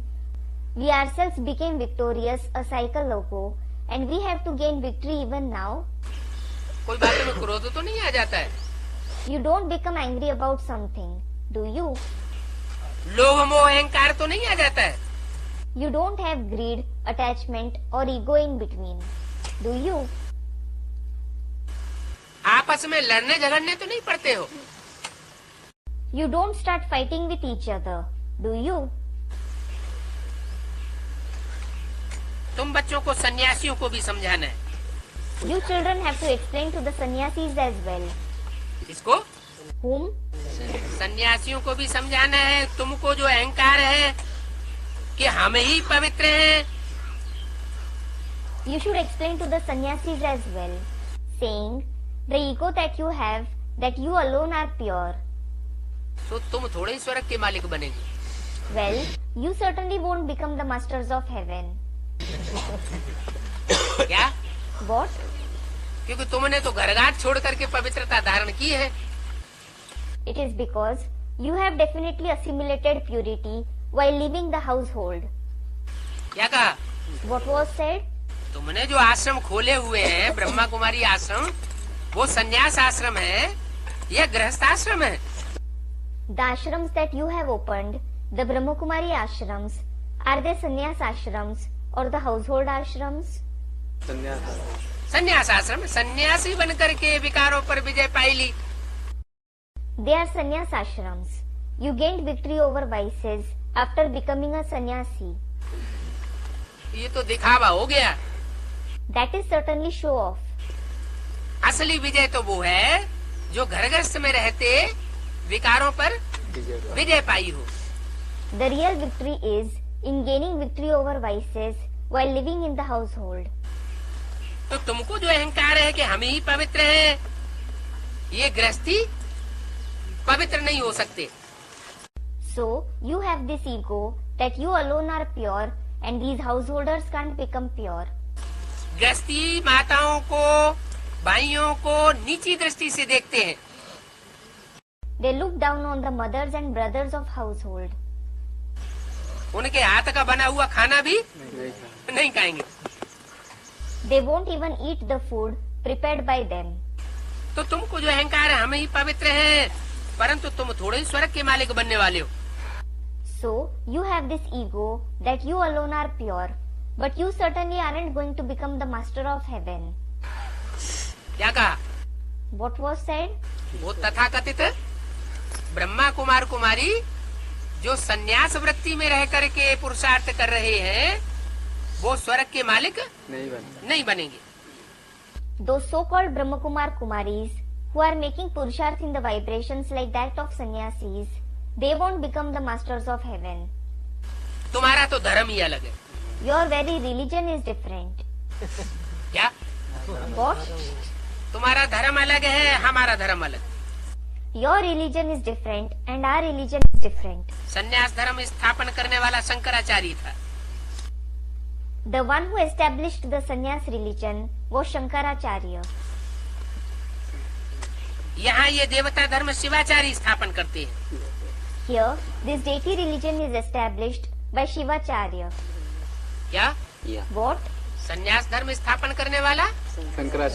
Speaker 1: we ourselves became victorious a cycle ago and we have to gain victory even now?
Speaker 2: कोई बातों में क्रोध तो नहीं आ जाता है?
Speaker 1: You don't become angry about something, do you?
Speaker 2: लोभ मोह अहंकार तो नहीं आ जाता है?
Speaker 1: You don't have greed, attachment or ego in between, do you?
Speaker 2: आपस में लड़ने झगड़ने तो नहीं पड़ते हो?
Speaker 1: You don't start fighting with each other, do you?
Speaker 2: तुम बच्चों को सन्यासियों को भी समझाना है।
Speaker 1: You children have to explain to the sannyasis as well.
Speaker 2: इसको
Speaker 1: Whom?
Speaker 2: सन्यासियों को भी समझाना है। तुमको जो अहंकार है कि हम ही पवित्र हैं,
Speaker 1: You should explain to the sannyasis as well, saying the ego that you have, that you alone are pure.
Speaker 2: तो तुम थोड़े ही स्वर्ग के मालिक बनेंगे।
Speaker 1: Well, you certainly won't become the masters of heaven.
Speaker 2: क्या?
Speaker 1: What?
Speaker 2: क्योंकि तुमने तो घरघाट छोड़ करके पवित्रता धारण की है।
Speaker 1: It is because you have definitely assimilated purity while leaving the household.
Speaker 2: क्या कहा?
Speaker 1: What was said?
Speaker 2: तुमने जो आश्रम खोले हुए हैं ब्रह्मा कुमारी आश्रम, वो संन्यास आश्रम है या गृहस्थ आश्रम है?
Speaker 1: The ashrams that you have opened, the Brahma Kumari ashrams, are they sannyas ashrams or the household ashrams?
Speaker 2: संन्यास आश्रम, सन्यासी बन करके विकारों पर विजय पाई ली।
Speaker 1: They are sannyas ashrams. You gained victory over vices after becoming a sannyasi.
Speaker 2: ये तो दिखावा हो गया।
Speaker 1: That is certainly show off.
Speaker 2: असली विजय तो वो है जो घर गृहस्थ में रहते विकारों पर विजय पाई हो।
Speaker 1: The real victory is in gaining victory over vices while living in the household.
Speaker 2: तो तुमको जो अहंकार है कि हम ही पवित्र हैं, ये गृहस्थी पवित्र नहीं हो सकते।
Speaker 1: So you have this ego that you alone are pure and these householders can't become pure.
Speaker 2: गृहस्थी माताओं को, भाइयों को नीची दृष्टि से देखते हैं।
Speaker 1: They look down on the mothers and brothers of household.
Speaker 2: उनके हाथ का बना हुआ खाना भी नहीं खाएंगे।
Speaker 1: They won't even eat the food prepared by them.
Speaker 2: तो तुमको जो अहंकार है हम ही पवित्र हैं, परंतु तुम थोड़े ही स्वर्ग के मालिक बनने वाले हो।
Speaker 1: So you have this ego that you alone are pure, but you certainly aren't going to become the master of heaven.
Speaker 2: क्या कहा?
Speaker 1: What was said?
Speaker 2: वो तथाकथित ब्रह्मा कुमार कुमारी जो संन्यास वृत्ति में रह करके पुरुषार्थ कर रहे हैं, वो स्वर्ग के मालिक नहीं बनेंगे।
Speaker 1: Those so-called Brahma Kumar Kumaris who are making purusharth in the vibrations like that of sannyasis, they won't become the masters of heaven.
Speaker 2: तुम्हारा तो धर्म ही अलग है।
Speaker 1: Your very religion is different.
Speaker 2: क्या?
Speaker 1: What?
Speaker 2: तुम्हारा धर्म अलग है, हमारा धर्म अलग।
Speaker 1: Your religion is different and our religion is different.
Speaker 2: संन्यास धर्म स्थापन करने वाला शंकराचार्य था।
Speaker 1: The one who established the sannyas religion was Shankaracharya.
Speaker 2: यहाँ ये देवता धर्म शिवाचार्य स्थापन करते हैं।
Speaker 1: Here, this deity religion is established by Shivacharya.
Speaker 2: क्या?
Speaker 1: What?
Speaker 2: संन्यास धर्म स्थापन करने वाला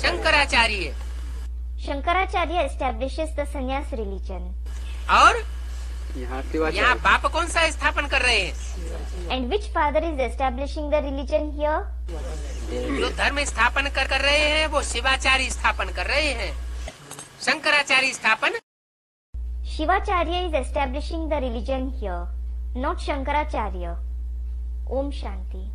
Speaker 2: Shankaracharya.
Speaker 1: Shankaracharya establishes the sannyas religion.
Speaker 2: और
Speaker 3: यहाँ
Speaker 2: यहाँ बाप कौन सा स्थापन कर रहे हैं?
Speaker 1: And which father is establishing the religion here?
Speaker 2: जो धर्म स्थापन कर रहे हैं वो शिवाचार्य स्थापन कर रहे हैं। शंकराचार्य स्थापन
Speaker 1: Shivacharya is establishing the religion here, not Shankaracharya. Om Shanti.